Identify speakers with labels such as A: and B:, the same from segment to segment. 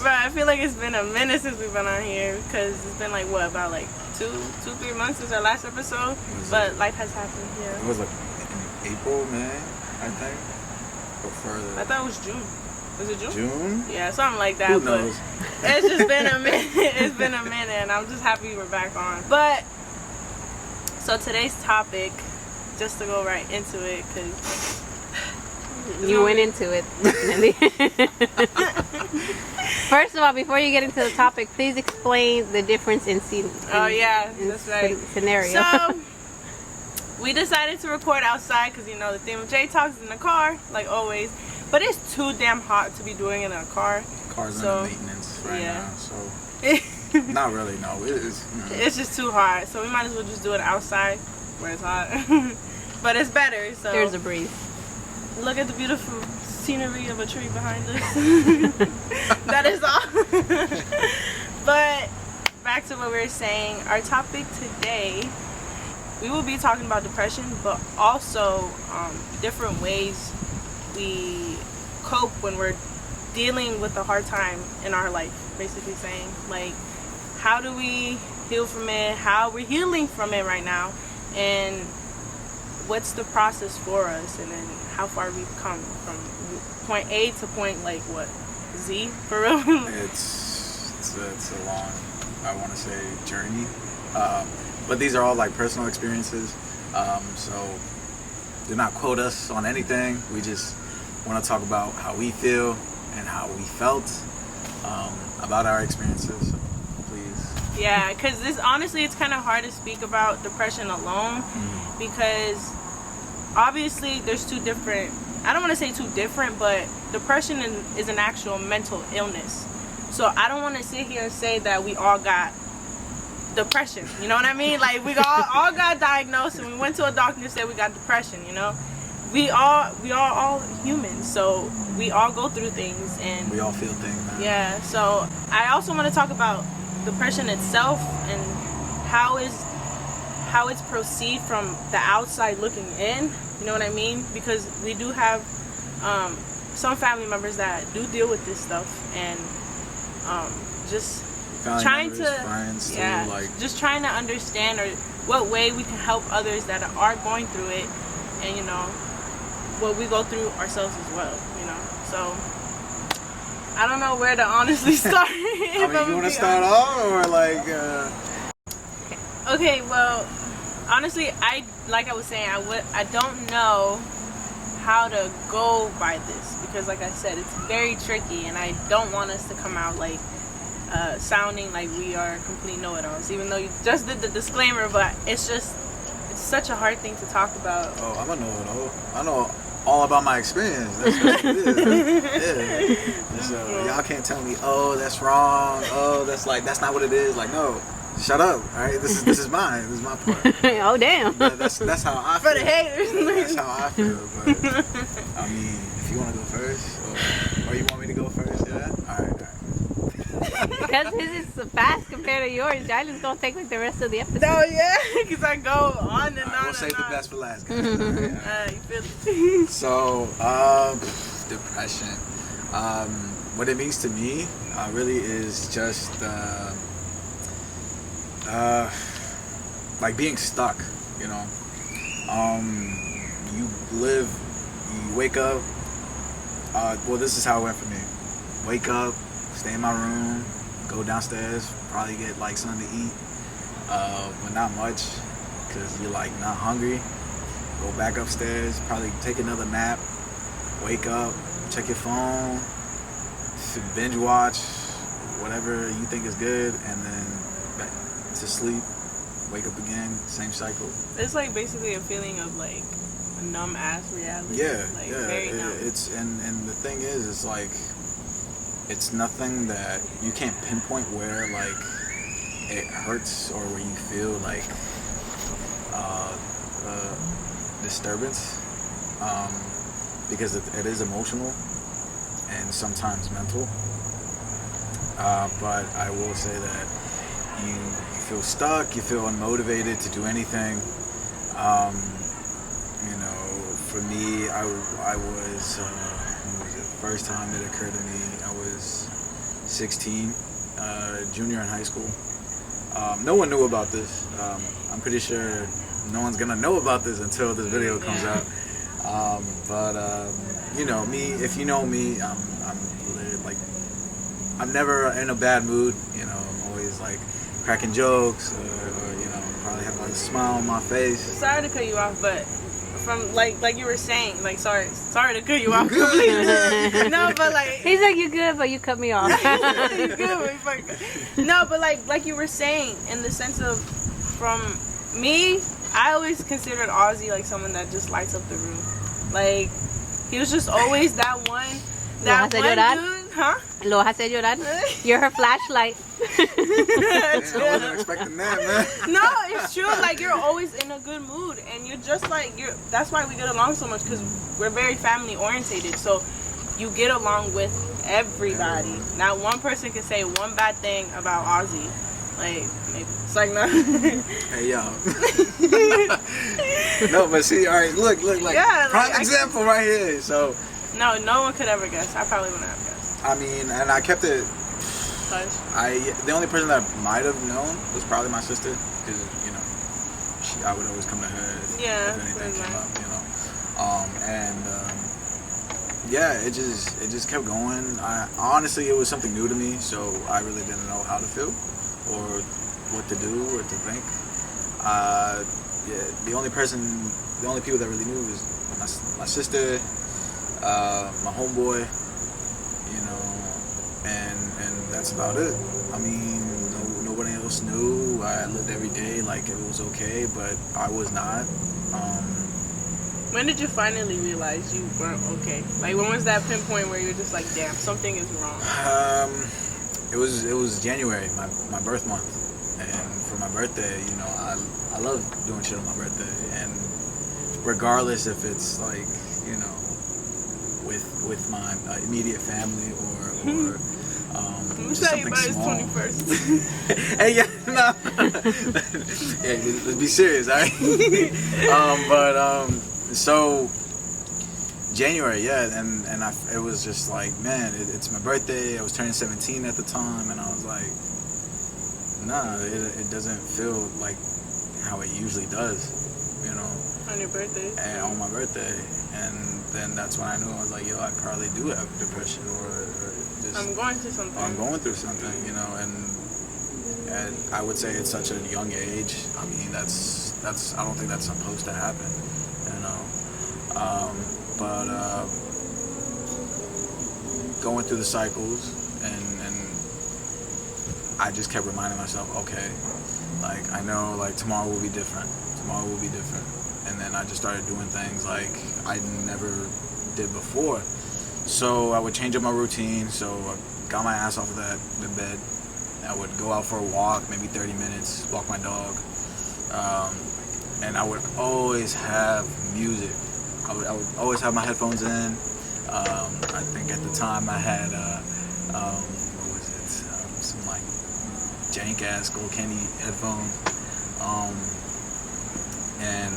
A: I feel like it's been a minute since we've been on here because it's been like what, about like 3 months since our last episode. But life has happened. Yeah.
B: It was like in April, May, I think, or further.
A: I thought it was June. Was it June?
B: June?
A: Yeah, something like that.
B: Who knows?
A: But it's just been a minute. It's been a minute, and I'm just happy we're back on. But so today's topic, just to go right into it, because
C: you went into it definitely. First of all, before you get into the topic, please explain the difference in scene.
A: Oh yeah, that's right.
C: Scenario.
A: So we decided to record outside because you know the theme of J Talks is in the car, like always. But it's too damn hot to be doing it in a car.
B: Car's under maintenance right now, so not really. No, it is.
A: It's just too hot, so we might as well just do it outside where it's hot. But it's better. So
C: there's a breeze.
A: Look at the beautiful scenery of a tree behind us. That is all. But back to what we were saying. Our topic today, we will be talking about depression, but also different ways we cope when we're dealing with a hard time in our life. Basically saying, like, how do we heal from it, how we're healing from it right now, and what's the process for us, and then how far we've come from point A to point, like, what, Z, for real? It's
B: a long, I want to say, journey, but these are all like personal experiences, so do not quote us on anything. We just want to talk about how we feel and how we felt about our experiences, so please.
A: Yeah, because honestly, it's kind of hard to speak about depression alone, because obviously there's two different, I don't want to say two different, but depression is an actual mental illness. So I don't want to sit here and say that we all got depression, you know what I mean? Like, we all got diagnosed and we went to a doctor and said we got depression, you know? We are all humans, so we all go through things, and
B: we all feel things, man.
A: Yeah, so I also want to talk about depression itself and how it's perceived from the outside looking in, you know what I mean? Because we do have some family members that do deal with this stuff, and just
B: family
A: trying
B: members,
A: to
B: friends too,
A: just trying to understand or what way we can help others that are going through it, and you know what we go through ourselves as well, you know. So I don't know where to honestly start.
B: I mean, you want to start off, or like
A: Okay, well, honestly, like I was saying, I don't know how to go by this, because like I said, it's very tricky, and I don't want us to come out like sounding like we are complete know-it-alls, even though you just did the disclaimer. But it's such a hard thing to talk about.
B: Oh, I'm a know-it-all. I know all about my experience. That's what it is. Yeah. So y'all can't tell me, oh, that's wrong. Oh, that's not what it is. Like, no, shut up. All right, this is mine. This is my part.
C: Oh, damn.
B: That's how I feel.
A: For the haters.
B: That's how I feel. But I mean, if you want to go first, or you want me to go first, yeah. All right.
C: Because his is fast compared to yours, Jylen's gonna take like the rest of the episode.
A: Oh yeah, because I go on and on.
B: We'll save the best for last. Guys.
A: You feel it?
B: So, depression. What it means to me really is just like being stuck. You know, you wake up. Well, this is how it went for me. Wake up, stay in my room, go downstairs, probably get like something to eat, but not much, because you're like not hungry. Go back upstairs, probably take another nap, wake up, check your phone, binge watch whatever you think is good, and then back to sleep, wake up again, same cycle.
A: It's like basically a feeling of like a numb ass reality.
B: Yeah,
A: like,
B: yeah.
A: Very numb.
B: It's and the thing is, it's like it's nothing that you can't pinpoint where like it hurts or where you feel like disturbance, because it is emotional and sometimes mental. But I will say that you feel stuck, you feel unmotivated to do anything. You know, for me, I was, when was it? First time it occurred to me, I was 16, junior in high school. No one knew about this. I'm pretty sure no one's gonna know about this until this video comes out. But you know me. If you know me, I'm never in a bad mood. You know, I'm always like cracking jokes, or you know, probably have like a smile on my face.
A: Sorry to cut you off, but from like you were saying, like sorry to cut you off completely. No, but like
C: He's like, you good, but you cut me off.
A: you good, but you fuck. No, but like you were saying, in the sense of, from me, I always considered Ozzy like someone that just lights up the room. Like he was just always that one
C: ¿Lo hace llorar?
A: dude, huh?
C: Lo hace llorar. You're her flashlight.
B: I wasn't expecting that, man.
A: No, it's true. Like you're always in a good mood, and you're just like that's why we get along so much, because we're very family orientated. So you get along with everybody. Not one person can say one bad thing about Ozzy. Like maybe it's like no.
B: Hey yo. No, but see, all right, look, like
A: Yeah,
B: prime
A: like,
B: example right here. So
A: No one could ever guess. I probably wouldn't have guessed.
B: I mean, and I kept it.
A: Hush.
B: The only person that I might have known was probably my sister, because you know, I would always come to her
A: Yeah,
B: if anything
A: pretty
B: came
A: much.
B: up, you know. Yeah, it just kept going. Honestly, it was something new to me, so I really didn't know how to feel or what to do or to think. Yeah, the only people that really knew was my sister, my homeboy, you know, and that's about it. I mean, nobody else knew. I lived every day like it was okay, but I was not.
A: When did you finally realize you weren't okay? Like when was that pinpoint where you're just like, damn, something is wrong?
B: It was January, my birth month, and for my birthday, you know, I love doing shit on my birthday, and regardless if it's like, you know, with my immediate family or
A: I'm
B: just
A: tell you
B: something
A: about his
B: small.
A: 21st.
B: Hey, yeah, no. Yeah, let's be serious, all right? So January, yeah, and it was just like, man, it's my birthday. I was turning 17 at the time, and I was like, nah, it doesn't feel like how it usually does, you know.
A: On your birthday.
B: And on my birthday, and then that's when I knew. I was like, yo, I probably do have depression, or just
A: I'm going through something.
B: I'm going through something, you know, and I would say it's such a young age. I mean, that's I don't think that's supposed to happen, you know. But going through the cycles, and I just kept reminding myself, okay, like I know, like tomorrow will be different. Tomorrow will be different. And then I just started doing things like I never did before. So I would change up my routine. So I got my ass off of the bed. I would go out for a walk, maybe 30 minutes, walk my dog. And I would always have music. I would always have my headphones in. I think at the time I had, what was it? Some like jank ass Gold Candy headphones. And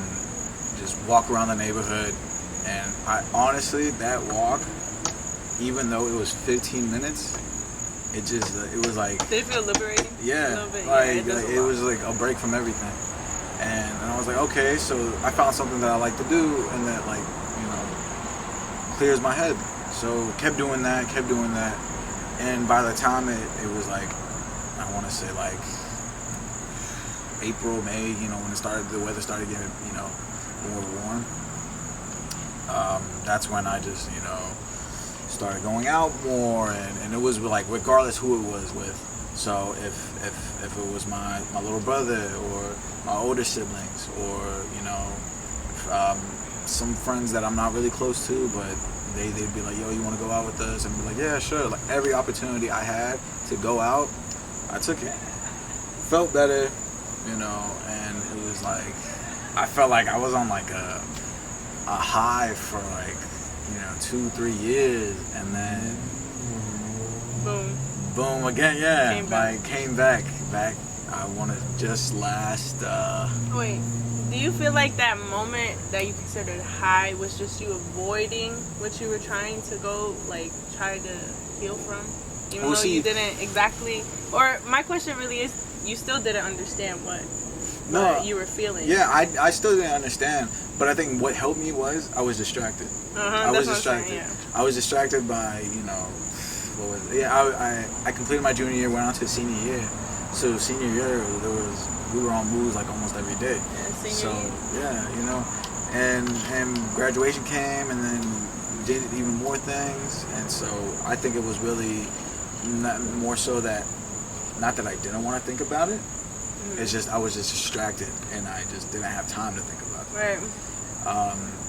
B: just walk around the neighborhood. And I honestly, that walk, even though it was 15 minutes, it was like,
A: Did it feel liberating?
B: yeah,
A: A little bit,
B: like,
A: yeah,
B: it was like a break from everything. And I was like, okay, so I found something that I like to do, and that, like, you know, clears my head. So kept doing that, and by the time it was like, I want to say like April, May, you know, when the weather started getting, you know, more warm. That's when I just, you know, started going out more, and it was like regardless who it was with. So if it was my little brother or my older siblings, or you know, some friends that I'm not really close to, but they'd be like, yo, you want to go out with us? And be like, yeah, sure. Like every opportunity I had to go out, I took it. Felt better, you know, and it was like I felt like I was on like a high for like, you know, 2-3 years, and then boom again, yeah, came back. I want to just last.
A: Wait, do you feel like that moment that you considered high was just you avoiding what you were trying to try to heal from? even
B: Well,
A: though
B: see-
A: you didn't exactly. Or my question really is, you still didn't understand what you were feeling.
B: Yeah, I still didn't understand, but I think what helped me was I was distracted. I was distracted. I was distracted by, you know, what was it? Yeah, I completed my junior year, went on to senior year. So senior year, we were on moves like almost every day.
A: Yeah, senior
B: So
A: year.
B: yeah, you know, and graduation came, and then we did even more things, and so I think it was really more so that, not that I didn't want to think about it. It's just I was just distracted, and I just didn't have time to think about it.
A: Right.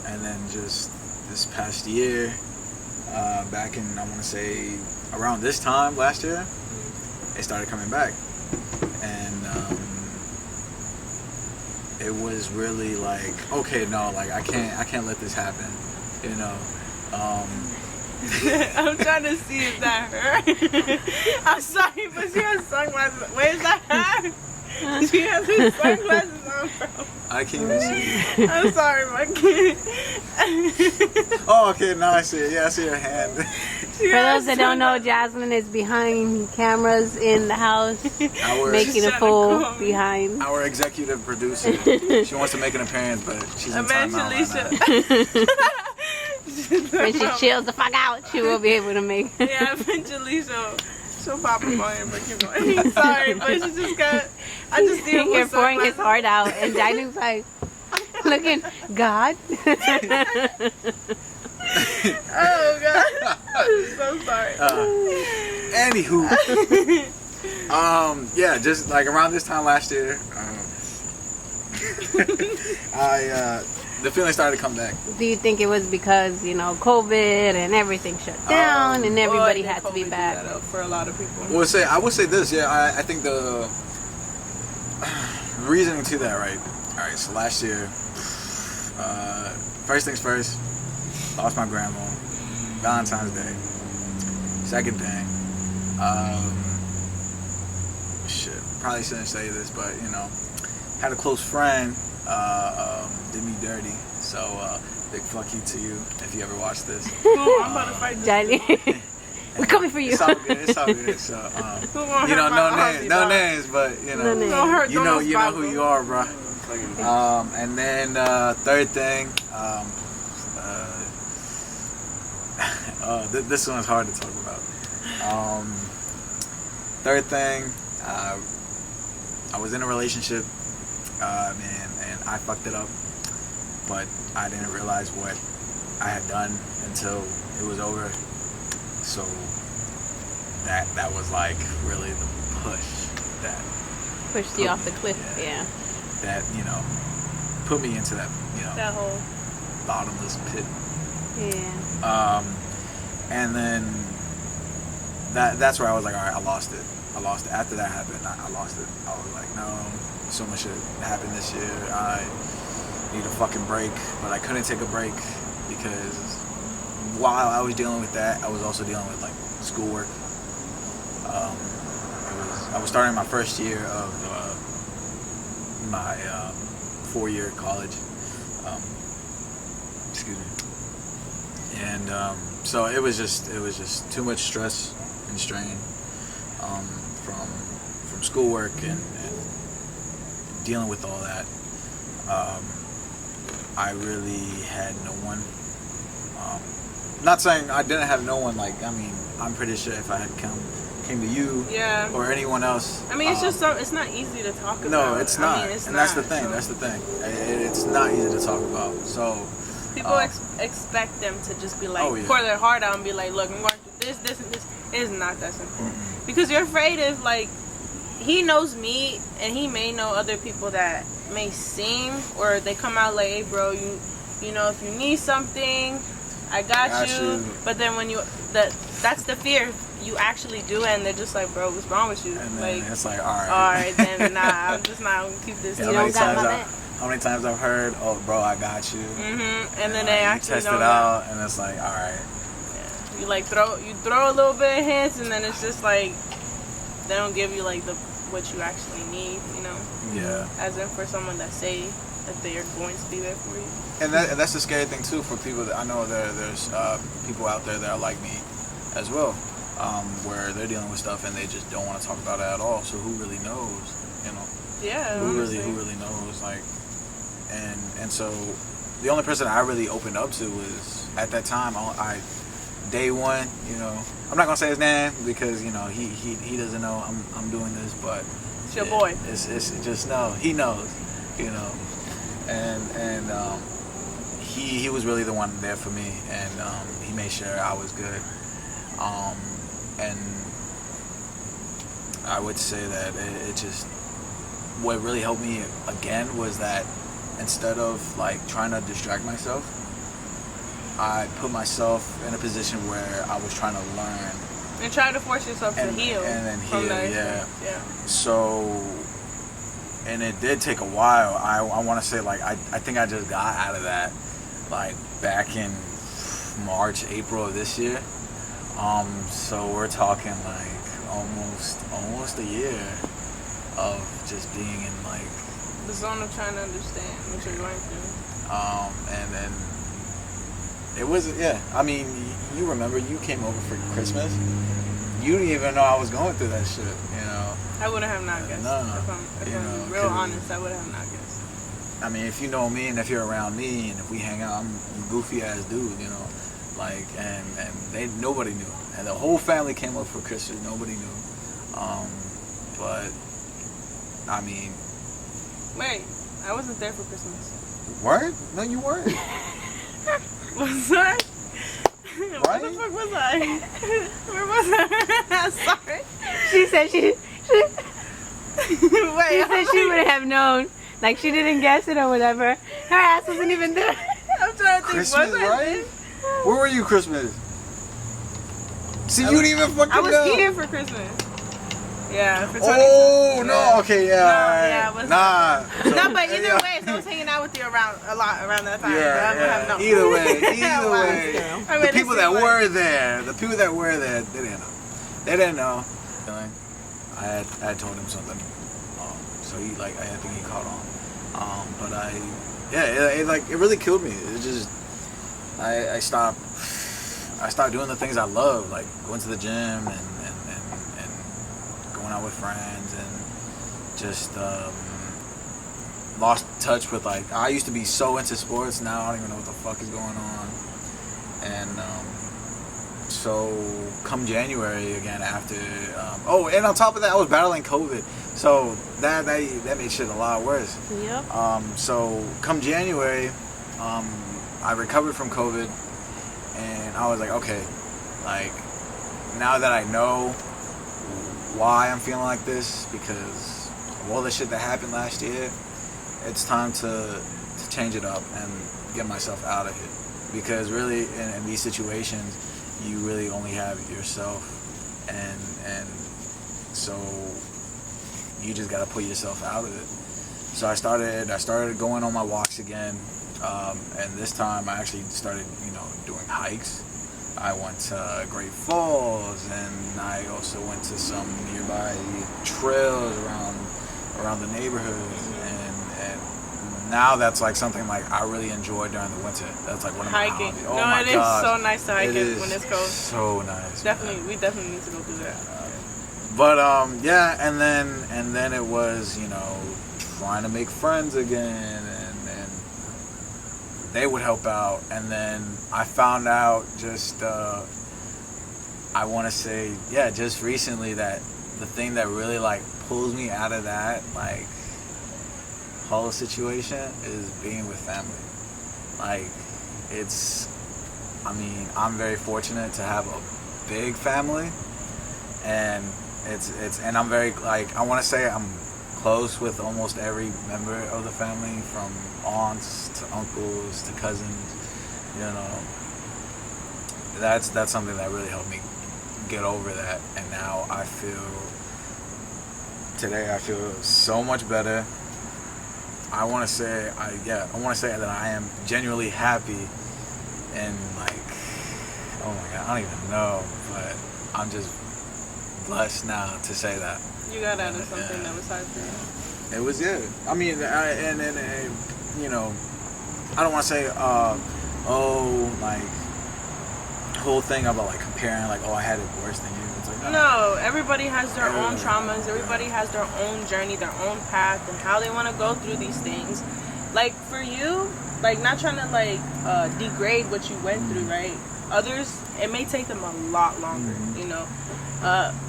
B: And then just this past year, back in, I want to say around this time last year, it started coming back, and it was really like, okay, no, like I can't let this happen, you know.
A: I'm trying to see if that hurt. I'm sorry, but she has sunglasses. Wait, is that her? She has her sunglasses on, bro.
B: I can't even see.
A: I'm sorry, my kid.
B: Oh, okay, now I see it. Yeah, I see her hand.
C: For those that don't know, Jasmine is behind cameras in the house,
B: Our,
C: making a
A: trying to
C: fool
A: call me.
C: behind.
B: our executive producer. She wants to make an appearance, but she's in timeout right
A: Eventually,
B: now.
C: When she chills the fuck out, she will be able to make.
A: Yeah, eventually she'll pop up on him, but keep going. Sorry, but she just got. I just see him
C: You're
A: with
C: pouring his
A: sunglasses.
C: heart out, and Janu's like, looking, God.
A: Oh god, I'm so sorry.
B: Anywho, yeah, just like around this time last year, the feeling started to come back.
C: Do you think it was because, you know, COVID and everything shut down and everybody
A: Boy,
C: had to be
A: COVID did
C: back?
A: that up for a lot of people.
B: I would say this. Yeah, I think the reasoning to that, right? All right. So last year, first things first, lost my grandma. Valentine's Day. Second thing, shit. Probably shouldn't say this, but you know, had a close friend did me dirty. So big fuck you to you if you ever watch this.
A: Ooh, I'm about to fight this.
C: Janu, we're coming for you.
B: It's all good. It's all good. So
A: Who gonna
B: you know,
A: hurt my Aussie
B: no
A: dog?
B: names, but you know,
C: No names.
A: Don't hurt
B: you know
A: Donald's
B: who
A: Bible.
B: you are, bro. And then third thing, this one's hard to talk about. Third thing, I was in a relationship, and I fucked it up, but I didn't realize what I had done until it was over. So that was like really the push that
C: Pushed you off the cliff, yeah.
B: that, you know, put me into that, you know,
A: That whole.
B: bottomless pit.
C: Yeah.
B: And then that's where I was like, all right, I lost it. After that happened, I lost it. I was like, no, so much shit happened this year. I need a fucking break, but I couldn't take a break because while I was dealing with that, I was also dealing with like schoolwork. I was starting my first year of my 4-year college. Excuse me. And so it was just too much stress and strain from schoolwork and dealing with all that. I really had no one. Not saying I didn't have no one. Like, I mean, I'm pretty sure if I had came to you
A: Yeah.
B: or anyone else.
A: I mean, it's just so. It's not easy to talk about.
B: No, it's not.
A: I mean, it's
B: and
A: not,
B: that's the thing.
A: so
B: That's the thing. It's not easy to talk about. So
A: people expect them to just be like,
B: Oh, yeah.
A: pour their heart out and be like, look, I'm going through this, and this. It's not that simple. Because you're afraid if, like, he knows me and he may know other people that may seem, or they come out like, hey, bro, you know, if you need something, I got you. But then when that's the fear. You actually do it, and they're just like, bro, what's wrong with you?
B: and then
A: Like,
B: it's like, all right,
A: then nah, I'm just not gonna keep this.
B: Yeah,
C: You don't got my back.
B: how many times I've heard, oh, bro, I got you.
A: And then they
B: you
A: actually
B: test
A: don't
B: it out, and it's like, all right.
A: You like throw a little bit of hints, and then it's just like they don't give you like what you actually need, you know.
B: Yeah.
A: As in for someone that say that they are going to be there for you.
B: And that's the scary thing too for people that I know there's people out there that are like me as well. where they're dealing with stuff and they just don't want to talk about it at all. So who really knows, you know?
A: Yeah.
B: Who
A: honestly.
B: really knows, like, and so the only person I really opened up to was at that time. I day one, you know, I'm not gonna say his name because you know he doesn't know I'm doing this, but
A: It's your boy.
B: It's just no, he knows, you know, and he was really the one there for me, and he made sure I was good, and I would say that it just what really helped me again was that instead of like trying to distract myself, I put myself in a position where I was trying to learn
A: And try to force yourself to heal.
B: and then
A: from
B: heal,
A: that
B: yeah.
A: experience. Yeah.
B: So, and it did take a while. I want to say like I think I just got out of that like back in March, April of this year. So we're talking like almost a year of just being in like
A: The zone of trying to understand what you're going through.
B: and then it was, yeah, I mean, you remember you came over for Christmas, you didn't even know I was going through that shit, you know.
A: I would have not guessed.
B: No,
A: if
B: you
A: I'm
B: know,
A: real
B: 'cause-
A: honest, I would have not guessed.
B: I mean, if you know me and if you're around me and if we hang out, I'm a goofy ass dude, you know, like, and nobody knew, and the whole family came up for Christmas, nobody knew, but I mean,
A: Wait, I wasn't there for Christmas.
B: word? No, you weren't.
A: Was I?
B: Right?
A: Where the fuck was I? Where was I? Sorry.
C: She said she
A: Wait,
C: said she would have known. Like she didn't guess it or whatever. Her ass wasn't even there.
A: I'm trying to think.
B: Christmas,
A: was I
B: right?
A: there?
B: Where were you Christmas? See, you didn't even fucking
A: I was
B: know.
A: here for Christmas. Yeah, for 20.
B: Oh no!
A: Yeah.
B: Okay, yeah.
A: No,
B: alright.
A: yeah, I was
B: nah. So-
A: No, but either
B: yeah.
A: way, so I was hanging out with you a lot around that time.
B: Yeah,
A: but I would have known.
B: Either way,
A: Wow. I mean,
B: the people
A: it
B: that
A: seemed like-
B: were there, they didn't know. They didn't know. I had told him something, so he like I think he caught on. But it really killed me. It just I stopped doing the things I love, like going to the gym and going out with friends and just lost touch with like I used to be so into sports. Now I don't even know what the fuck is going on. And so come January again after and on top of that I was battling COVID, so that made shit a lot worse.
C: Yep.
B: So come January, I recovered from COVID, and I was like, okay, like now that I know why I'm feeling like this because of all the shit that happened last year, it's time to change it up and get myself out of it. Because really, in these situations, you really only have yourself, and so you just gotta put yourself out of it. So I started going on my walks again, and this time I actually started, doing hikes. I went to Great Falls, and I also went to some nearby trails around the neighborhood, and now that's like something like I really enjoy during the winter. That's like one of my
A: Hiking.
B: hobbies. Oh
A: No,
B: my
A: it is
B: gosh.
A: so nice to hike
B: It
A: it
B: is
A: when it's cold.
B: so nice.
A: Definitely, we definitely need to go do that.
B: But yeah, and then it was trying to make friends again, and they would help out, and then I found out just I want to say just recently that the thing that really like pulls me out of that like whole situation is being with family. Like I'm very fortunate to have a big family, and and I'm very like I want to say I'm close with almost every member of the family, from aunts to uncles to cousins. That's something that really helped me get over that, and now I feel so much better. I want to say that I am genuinely happy, and like, oh my god, I don't even know, but I'm just blessed now to say that.
A: You got out of something that was hard for you.
B: It was, I mean, I don't want to say, like, whole thing about like comparing, like, oh, I had it worse than you. It's like,
A: No, everybody has their own
B: Everybody.
A: traumas. Everybody has their own journey, their own path, and how they want to go through these things. Like for you, like not trying to like degrade what you went through, right? Others, it may take them a lot longer, you know.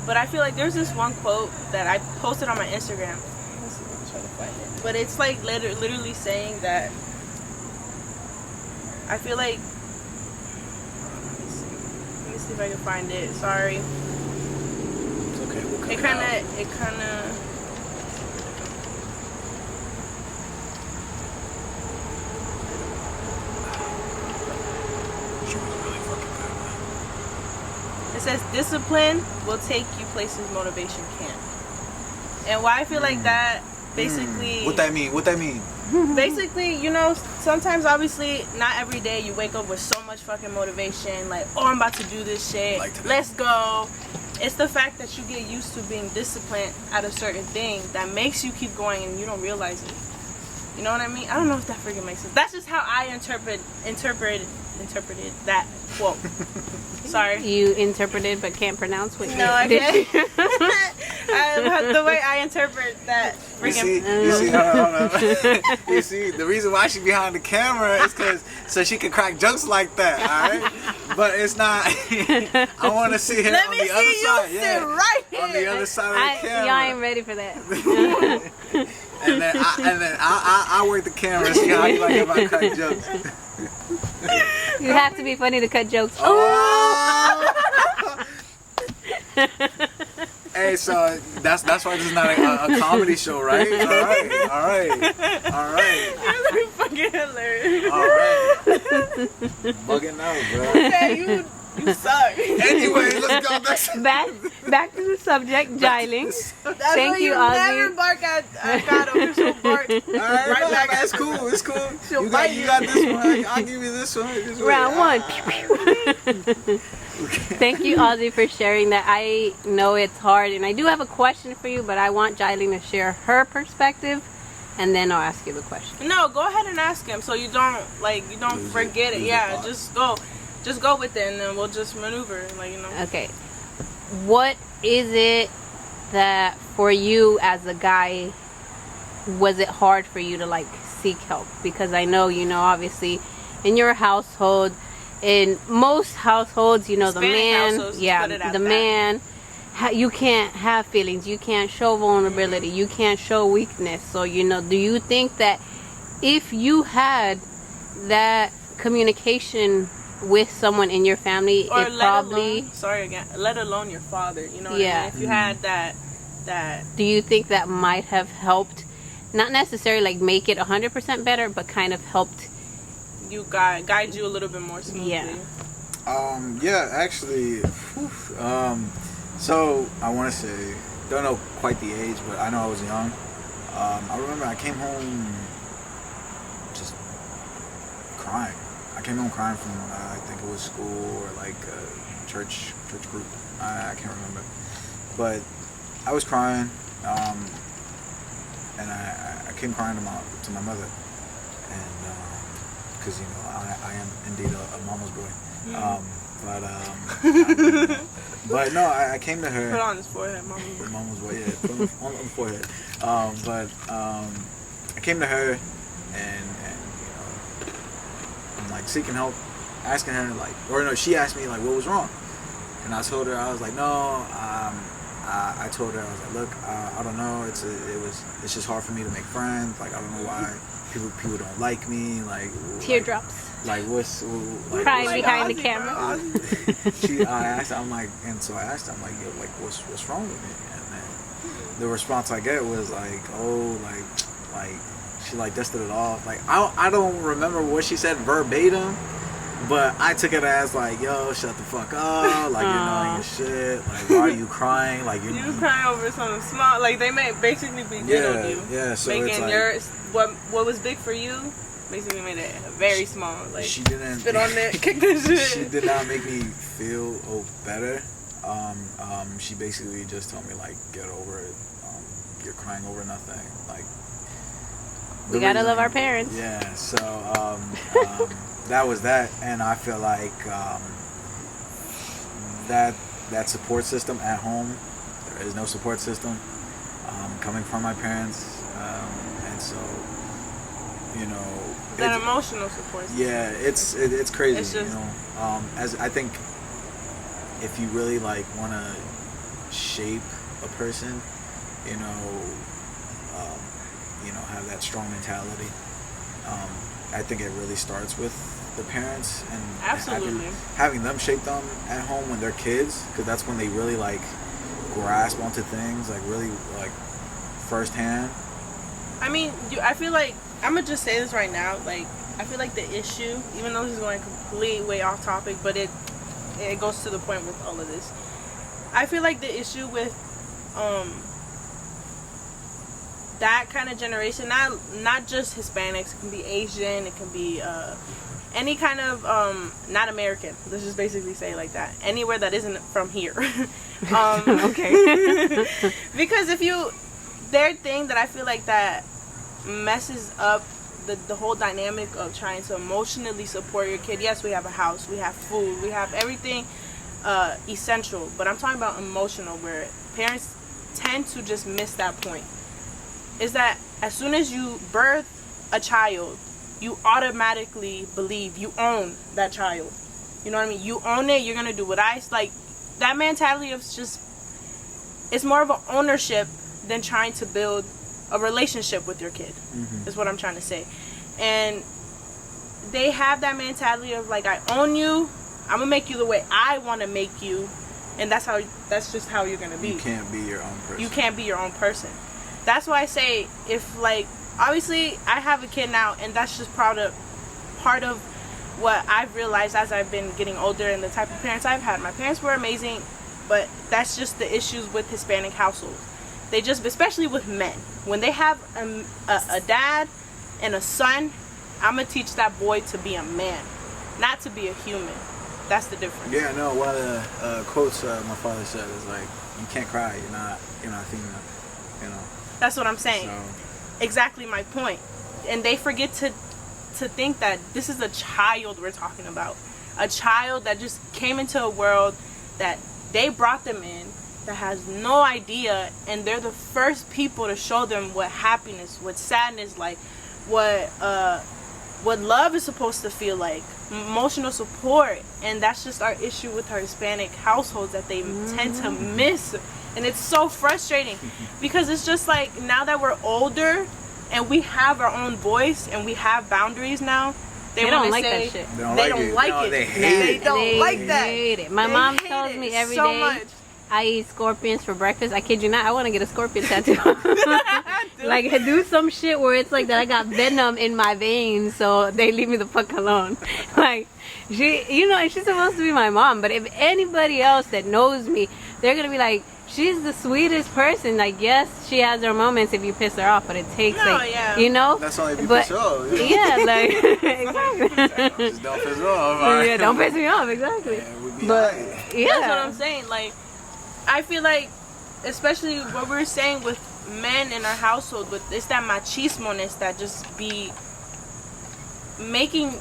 A: But I feel like there's this one quote that I posted on my Instagram. Let's see, let me try to find it. But it's like literally saying that. I feel like. Let me see if I can find it. Sorry.
B: It's okay. We'll cut
A: It
B: it
A: kind
B: out.
A: of. It kind of.
B: She was really fucking good, man.
A: It says discipline will take you places motivation can't. And why I feel like that basically
B: What that mean? What that mean?
A: basically, you know, sometimes obviously not every day you wake up with so much fucking motivation, like, oh, I'm about to do this shit.
B: Like today.
A: Let's go. It's the fact that you get used to being disciplined at a certain thing that makes you keep going and you don't realize it. You know what I mean? I don't know if that freaking makes sense. That's just how I interpreted that quote. Sorry.
C: You interpreted but can't pronounce what
A: No, I
C: did
A: can't.
C: you?
A: The way I interpret that
B: You see,
A: freaking.
B: hold on. You see, the reason why she's behind the camera is because so she can crack jokes like that, all right? But it's not. I want to see her
A: Let
B: on
A: me
B: the
A: see
B: other
A: you
B: side.
A: sit
B: Yeah,
A: right here.
B: on the other side of the
C: Y'all
B: camera.
C: ain't ready for that.
B: And then I work the camera and see how you like if I crack jokes.
C: You have to be funny to cut jokes.
B: Oh. Hey, so that's why this is not a comedy show, right? All right.
A: You're fucking hilarious.
B: All right. Bugging out, bro.
A: Okay, you suck.
B: Anyway, let's go back.
C: Back to the subject, Jiling.
A: That's
C: Thank
A: why
C: you,
A: never
C: Ozzy.
A: bark at Kato. She'll bark
B: All right,
A: right back.
B: It's cool. It's cool.
A: She'll
B: You
A: bite
B: got this one. I'll give you this one. This way.
C: Round one.
B: Okay.
C: Thank you, Ozzy, for sharing that. I know it's hard, and I do have a question for you, but I want Jiling to share her perspective, and then I'll ask you the question.
A: No, go ahead and ask him so you don't
B: Lose it.
A: forget it.
B: Lose
A: Yeah,
B: the
A: just go with it, and then we'll just maneuver, like, you know.
C: Okay. What is it that for you as a guy, was it hard for you to like seek help? Because I know, you know, obviously in your household, in most households, you know, the
A: Hispanic
C: man,
A: households,
C: yeah,
A: put it at
C: the
A: that.
C: man, you can't have feelings, you can't show vulnerability, you can't show weakness. So, you know, do you think that if you had that communication with someone in your family,
A: Or
C: it probably,
A: let alone your father, you know what
C: Yeah.
A: I mean? If you had that
C: do you think that might have helped, not necessarily like make it 100% better, but kind of helped?
A: you guide you a little bit more smoothly.
C: Yeah.
B: Yeah, actually, so I want to say, don't know quite the age, but I know I was young. I remember I came home just crying. I came home crying from, I think it was school or like a church group. I can't remember. But I was crying, and I came crying to my mother. And, because, you know, I am indeed a mama's boy. But no, I came to her.
A: Put on his forehead, mama.
B: Mama's boy, yeah, put on the forehead. I came to her, and you know, I'm like seeking help, asking her like, or no, she asked me like what was wrong, and I told her, I was like, no, I told her, I was like, look, I don't know, it's just hard for me to make friends, like I don't know why people don't like me, like
C: Teardrops.
B: like what's like,
C: Crying
B: what's-
C: behind the camera.
B: I asked, I'm like, and so I asked her, I'm like, yo, like what's wrong with me? And then the response I get was like, oh, like she like dusted it off. Like I don't remember what she said verbatim, but I took it as like, yo, shut the fuck up, like you're annoying as shit. Like why are you crying? Like
A: You crying over something small, like they may basically belittle you.
B: Yeah. So it's
A: Making
B: like,
A: yours what was big for you basically made it very small. Like
B: she didn't
A: spit on it, kick this shit.
B: She did not make me feel better. She basically just told me like, get over it. You're crying over nothing. Like
C: We gotta love our parents.
B: Yeah. So that was that, and I feel like that support system at home. There is no support system coming from my parents, and so
A: that emotional support system.
B: Yeah, it's crazy.
A: It's just,
B: as I think, if you really like want to shape a person, have that strong mentality. I think it really starts with the parents and
A: absolutely
B: having them shape them at home when they're kids, because that's when they really like grasp onto things like really like firsthand.
A: I mean, I feel like I'm gonna just say this right now. Like, I feel like the issue, even though this is going completely way off topic, but it goes to the point with all of this. I feel like the issue with that kind of generation, not just Hispanics, it can be Asian, it can be any kind of not American. Let's just basically say it like that. Anywhere that isn't from here.
C: Okay.
A: Because their thing that I feel like that messes up the whole dynamic of trying to emotionally support your kid. Yes, we have a house, we have food, we have everything essential, but I'm talking about emotional, where parents tend to just miss that point. Is that as soon as you birth a child, you automatically believe you own that child. You know what I mean? You own it. You're gonna do what like. That mentality of just, it's more of an ownership than trying to build a relationship with your kid. Mm-hmm. Is what I'm trying to say. And they have that mentality of like, I own you. I'm gonna make you the way I want to make you, and that's just how you're gonna be.
B: You can't be your own person.
A: You can't be your own person. That's why I say, if like, obviously I have a kid now, and that's just part of what I've realized as I've been getting older and the type of parents I've had. My parents were amazing, but that's just the issues with Hispanic households. They just, especially with men, when they have a dad and a son, I'm gonna teach that boy to be a man, not to be a human. That's the difference.
B: Yeah, no. One of the quotes my father said is like, "You can't cry. You're not female."
A: That's what I'm saying.
B: So.
A: Exactly my point. And they forget to think that this is a child we're talking about. A child that just came into a world that they brought them in, that has no idea, and they're the first people to show them what happiness, what sadness like, what love is supposed to feel like, emotional support. And that's just our issue with our Hispanic households, that they tend to miss. And it's so frustrating because it's just like, now that we're older and we have our own voice and we have boundaries now, they
C: don't like
A: say,
C: that shit.
A: They don't like it.
B: They hate it.
A: They don't like that.
C: Hate it. My mom tells me every day
A: much.
C: I eat scorpions for breakfast. I kid you not. I want to get a scorpion tattoo. Like, do some shit where it's like that I got venom in my veins, so they leave me the fuck alone. Like, she's supposed to be my mom, but if anybody else that knows me, they're gonna be like, she's the sweetest person. Like, yes, she has her moments if you piss her off, but it takes
B: That's only if you piss her off.
C: Yeah, like, exactly.
B: Just don't piss her off.
C: Yeah, don't piss me off, exactly.
B: Yeah,
C: But yeah,
A: that's what I'm saying. Like, I feel like, especially what we were saying with men in our household, with it's that machismo-ness that just be making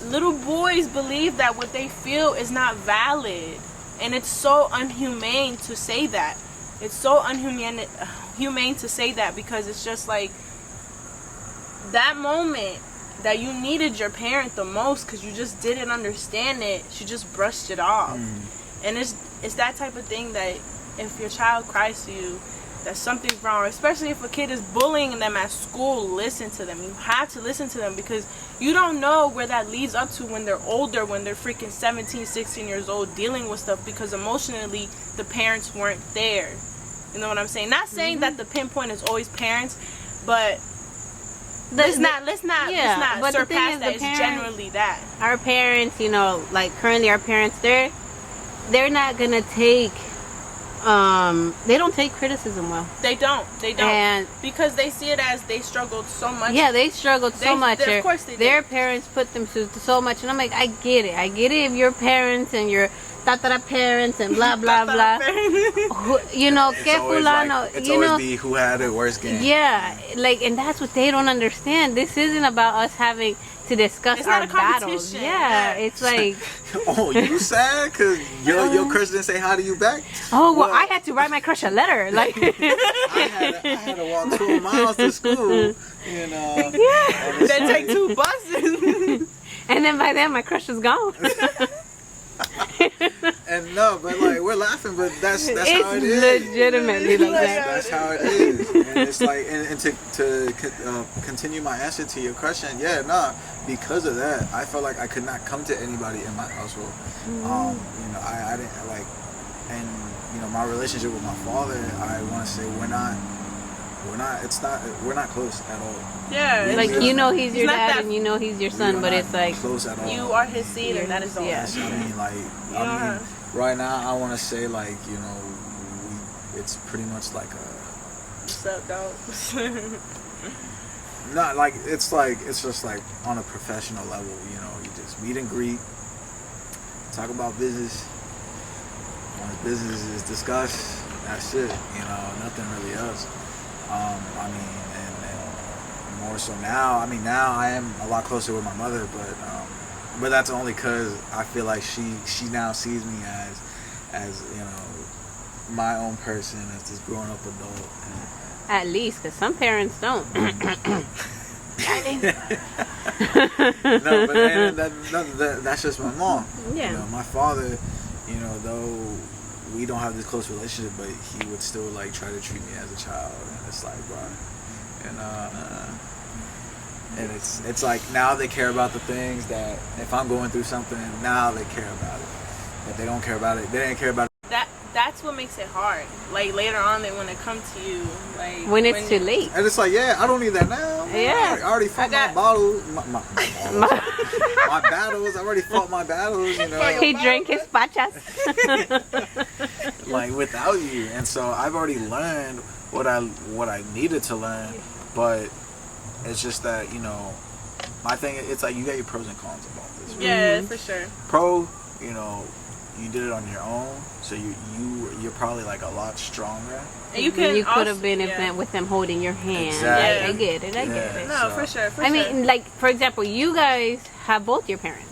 A: little boys believe that what they feel is not valid. And it's so unhumane to say that. It's so humane to say that, because it's just like, that moment that you needed your parent the most because you just didn't understand it, she just brushed it off. And it's that type of thing that if your child cries to you that something's wrong, especially if a kid is bullying them at school, listen to them. You have to listen to them, because you don't know where that leads up to when they're older, when they're freaking 17, 16 years old, dealing with stuff because emotionally the parents weren't there. You know what I'm saying? Not saying that the pinpoint is always parents, but let's not surpass that. It's generally that.
C: Our parents, like currently our parents, they're not gonna take they don't take criticism well.
A: They don't. And because they see it as they struggled so much.
C: Yeah, they struggled so much.
A: Of course they did.
C: Their parents put them through so much. And I'm like, I get it. If your parents and your tatara parents and blah, blah, blah.
B: It's always be who had it worse game.
C: Yeah, like, and that's what they don't understand. This isn't about us having, to discuss
A: It's
C: our
A: not a
C: battles.
A: competition.
C: Yeah,
A: Yeah.
C: it's like,
B: Oh, you sad because your crush didn't say hi to you back?
C: oh well, I had to write my crush a letter. Like,
B: I had to walk 2 miles to school, you know.
C: yeah.
B: And it's
A: Then take
B: like-
A: 2 buses.
C: And then by then my crush was gone.
B: And no, but like we're laughing, but that's how it
C: It's
B: is.
C: legitimately like that.
B: That's how it is, and it's like, and to continue my answer to your question, yeah, nah, because of that, I felt like I could not come to anybody in my household. You know, I didn't like, and you know, my relationship with my father, I want to say we're not close at all.
A: Yeah.
C: Like, you know he's your
A: not
C: dad
A: that-
C: and you know he's your
B: We
C: son,
B: are
C: but
B: not
C: it's like,
B: close at all.
A: You are his seed, and that is all.
C: Yeah.
B: Yes, I mean, like,
A: Yeah.
B: right now, I want to say, like, you know, it's pretty much like a,
A: What's up, dog?
B: not like, it's just like on a professional level, you know, you just meet and greet, talk about business. Once business is discussed, that's it, you know, nothing really else. I mean, and more so now, I mean, now I am a lot closer with my mother, but that's only because I feel like she now sees me as you know, my own person, as this grown up adult.
C: at least, because some parents don't.
B: No, but and that's just my mom.
C: Yeah.
B: You know, my father, you know, though we don't have this close relationship, but he would still like try to treat me as a child, and it's like, bro, and it's like now they care about the things that if I'm going through something, now they care about it. If they don't care about it, they didn't care about it.
A: That's what makes it hard. Like later on, they want to come to you. Like
C: When it's too late.
B: And it's like, yeah, I don't need that now. Man.
C: Yeah.
B: I already fought my battles. My battles. I already fought my battles, you know.
C: He drank his pachas.
B: Like without you, and so I've already learned what I needed to learn, but it's just that, you know, my thing, it's like you got your pros and cons about this.
A: Yeah, for sure.
B: Pro, you know, you did it on your own, so you're probably like a lot stronger.
A: And you can.
C: You could
A: also-
C: have been if
A: yeah.
C: them with them holding your hand.
B: Exactly.
C: Like, I get it. I get
B: Yeah.
C: it.
A: No,
B: So-
A: for sure. For
C: I
A: sure.
C: mean, like, for example, you guys have both your parents.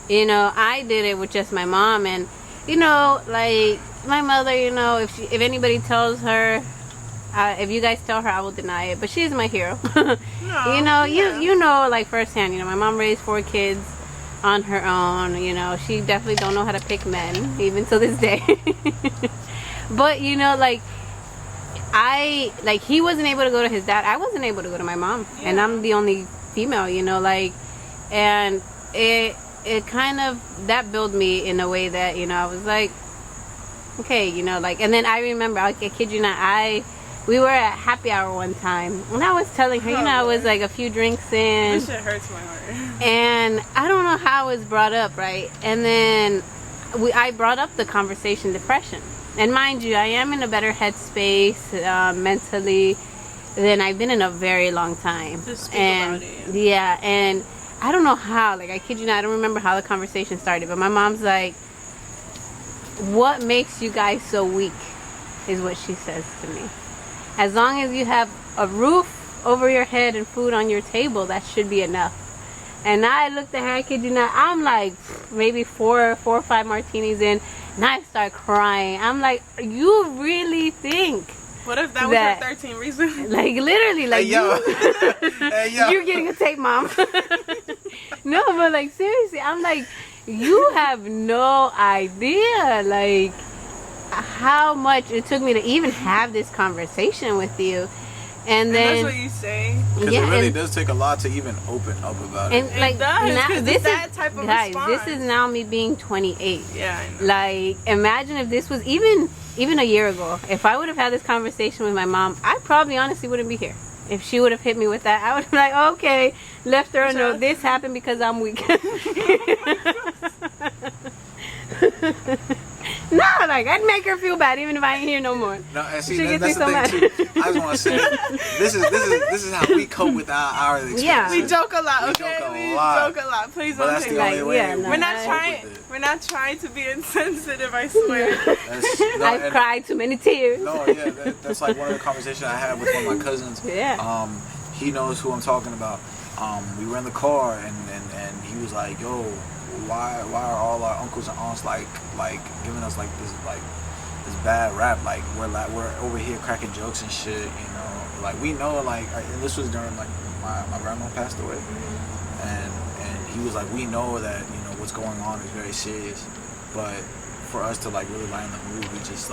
C: You know, I did it with just my mom, and you know, like my mother. You know, if anybody tells her, if you guys tell her, I will deny it. But she's my hero.
A: No,
C: You know,
A: yeah.
C: you know, like firsthand. You know, my mom raised 4 kids on her own. You know, she definitely don't know how to pick men, even to this day. But you know, like he wasn't able to go to his dad. I wasn't able to go to my mom, and
A: Yeah.
C: I'm the only female. You know, like, and it kind of that built me in a way that, you know, I was like, okay, you know, like, and then I remember, I kid you not, we were at happy hour one time, and I was telling her, you know, I was like a few drinks in,
A: This shit hurts my heart.
C: and I don't know how it was brought up, right? And then I brought up the conversation depression, and mind you, I am in a better headspace mentally than I've been in a very long time.
A: To speak
C: And
A: about it.
C: yeah, and I don't know how, like, I kid you not, I don't remember how the conversation started, but my mom's like, what makes you guys so weak, is what she says to me. As long as you have a roof over your head and food on your table, that should be enough. And I looked at her, I kid you not, I'm like maybe four or 5 martinis in, and I start crying. I'm like, you really think,
A: What if that was
C: That-
A: her 13 reason?
C: like, literally, like,
B: Hey yo, hey yo.
C: you're getting a tape, mom. No, but like, seriously, I'm like, you have no idea, like, how much it took me to even have this conversation with you. And
A: And that's
C: then,
A: what you say.
B: Because
C: yeah,
B: it really
C: and,
B: does take a lot to even open up about it.
C: and like,
A: does,
C: now,
A: 'cause
C: this
A: it's that type of
C: guys,
A: response.
C: this is now me being 28.
A: Yeah, I know.
C: Like, imagine if this was even a year ago. If I would have had this conversation with my mom, I probably honestly wouldn't be here. If she would have hit me with that, I would be like, okay, left her a note. This happened because I'm weak. No, like, I'd make her feel bad even if I ain't here no more.
B: No, and see,
C: She
B: that,
C: gets
B: that's
C: me
B: the
C: so
B: thing too. I just want to say, this is how we cope with our experiences.
C: Yeah.
A: We joke a lot,
B: We
A: okay?
B: joke a
A: We
B: lot.
A: joke a lot. Please
B: But
A: don't
B: that's
A: take
B: the
A: that.
B: only
C: Like,
B: way
C: yeah,
B: we
C: no,
A: We're not
C: I-
A: trying.
B: cope with it.
A: We're not trying to be insensitive. I swear.
B: That's, no,
C: I've
B: and-
C: cried too many tears.
B: No, yeah, that's like one of the conversations I had with one of my cousins.
C: Yeah.
B: He knows who I'm talking about, we were in the car, and he was like, "Yo, why are all our uncles and aunts like giving us like this bad rap? Like we're over here cracking jokes and shit, you know? Like we know, like, and this was during like my grandma passed away, and he was like, we know that, you know, what's going on is very serious, but for us to like really lighten the mood, we just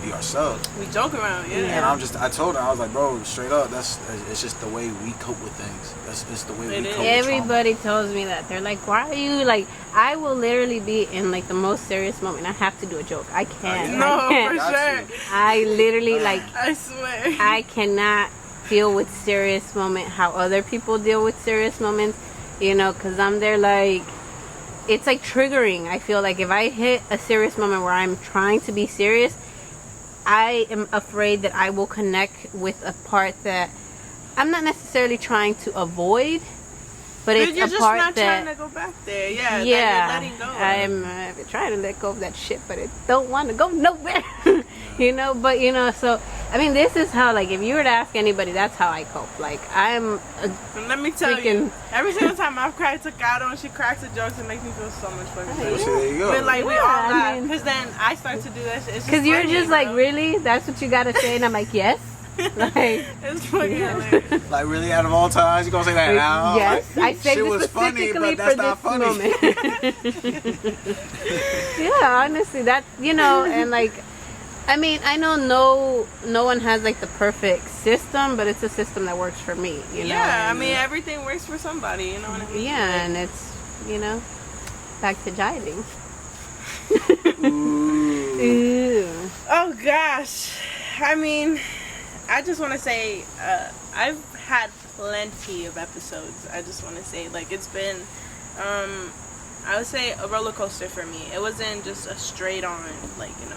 B: be ourselves.
A: We joke around, yeah.
B: And I told her, I was like, bro, straight up, it's just the way we cope with things. It's the way we cope with
C: Everybody tells me that. They're like, why are you like? I will literally be in like the most serious moment. I have to do a joke. I can't.
B: yeah.
A: No,
C: I can't.
A: for sure.
C: I literally like.
A: I swear.
C: I cannot deal with serious moment how other people deal with serious moments, you know, because I'm there like, it's like triggering. I feel like if I hit a serious moment where I'm trying to be serious, I am afraid that I will connect with a part that I'm not necessarily trying to avoid, but it's
A: you're
C: a
A: just
C: part
A: not
C: that
A: trying to go back there. Yeah,
C: yeah,
A: that you're letting go.
C: I'm trying to let go of that shit, but it don't want to go nowhere. You know, but you know, so I mean, this is how, like, if you were to ask anybody, that's how I cope. Like, I'm
A: And let me tell you, every single time I've cried to Gato and she cracks the jokes, it makes me feel so much fucking better.
B: So there you go.
A: But like we
C: Yeah,
A: all
C: I
A: laugh,
C: mean-
A: because then I start to do that shit.
C: because you're just like, really? That's what you gotta say? And I'm like, yes. Like,
A: It's fucking hilarious.
B: Like, really, out of all times, you gonna say that now?
C: yes,
B: Like,
C: I said
B: shit
C: this
B: was funny,
C: specifically
B: but that's
C: for
B: not
C: this
B: funny.
C: moment. Yeah, honestly, that, you know, and like, I mean, I know no one has like the perfect system, but it's a system that works for me. You know?
A: Yeah, I
C: And,
A: mean everything works for somebody. You know what I mean?
C: yeah, and it's, you know, back to jiving.
B: Ooh.
C: Ew.
A: Oh gosh, I mean, I just want to say I've had plenty of episodes. I just want to say, like, it's been I would say a roller coaster for me. It wasn't just a straight on, like, you know,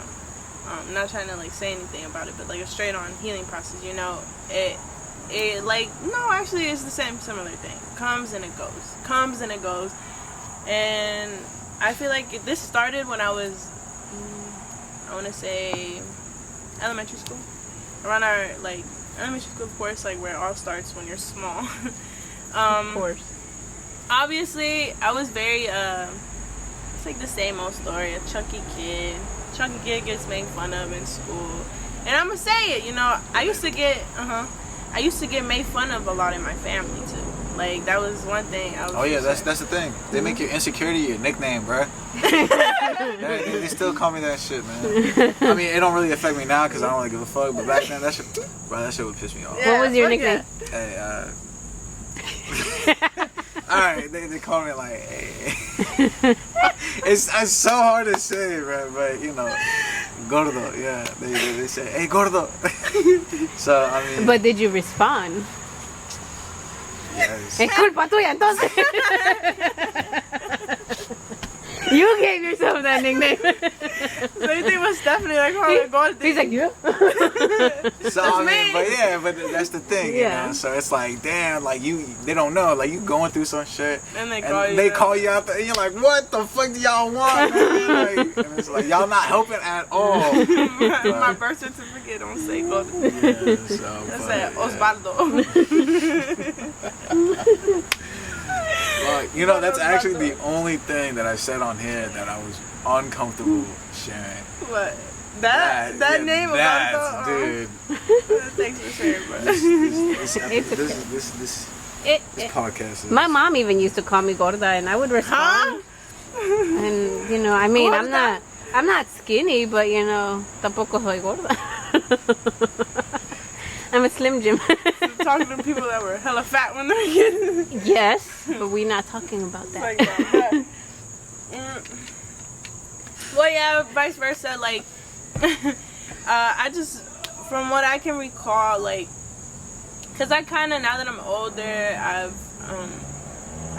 A: I'm not trying to like say anything about it, but like a straight on healing process, you know. It like, no, actually it's the similar thing. Comes and it goes. And I feel like this started when I was I want to say elementary school. Around our like elementary school, of course, like where it all starts when you're small.
C: Of course.
A: Obviously, I was very it's like the same old story, a chunky kid. Chunky kid gets made fun of in school. And I'm gonna say it, you know, I used to get made fun of a lot in my family too. Like, that was one thing I was
B: Oh yeah, that's the thing. They make your insecurity your nickname, bruh. they still call me that shit, man. I mean, it don't really affect me now because I don't really give a fuck. But back then, that shit would piss me off.
A: Yeah,
C: What was your
A: fuck
C: nickname?
A: yeah.
B: Hey, all right, they call me like, hey. it's so hard to say, bro. But you know, gordo. Yeah, they say, hey, gordo. So I mean,
C: But did you respond?
B: yes.
C: Es culpa tuya, entonces. You gave yourself that nickname.
A: So you think was definitely like Harley Gold?
C: He's like, yeah.
B: So I mean, but that's the thing,
C: Yeah.
B: you know. So it's like, damn, like they don't know, like you going through some shit,
A: And they
B: and
A: call you
B: out there, and you're like, what the fuck do y'all want, man? Like, and it's like y'all not helping at all.
A: my birth certificate don't say Gold.
B: Yeah, so,
A: That
B: but,
A: said
B: yeah.
A: Osvaldo.
B: Like, you know, that's actually the only thing that I said on here that I was uncomfortable sharing.
A: What? That
B: yeah,
A: name
B: that,
A: Osvaldo?
B: dude.
A: Thanks for sharing, bro.
B: This podcast is...
C: My mom even used to call me gorda, and I would respond.
A: Huh?
C: And you know, I mean,
A: Gorda?
C: I'm not skinny, but you know, tampoco soy gorda. I'm a Slim Jim.
A: Talking to people that were hella fat when they were kids.
C: Yes, but we're not talking about that.
A: Like that. Well, yeah, vice versa. Like, I just, from what I can recall, like, because I kind of, now that I'm older,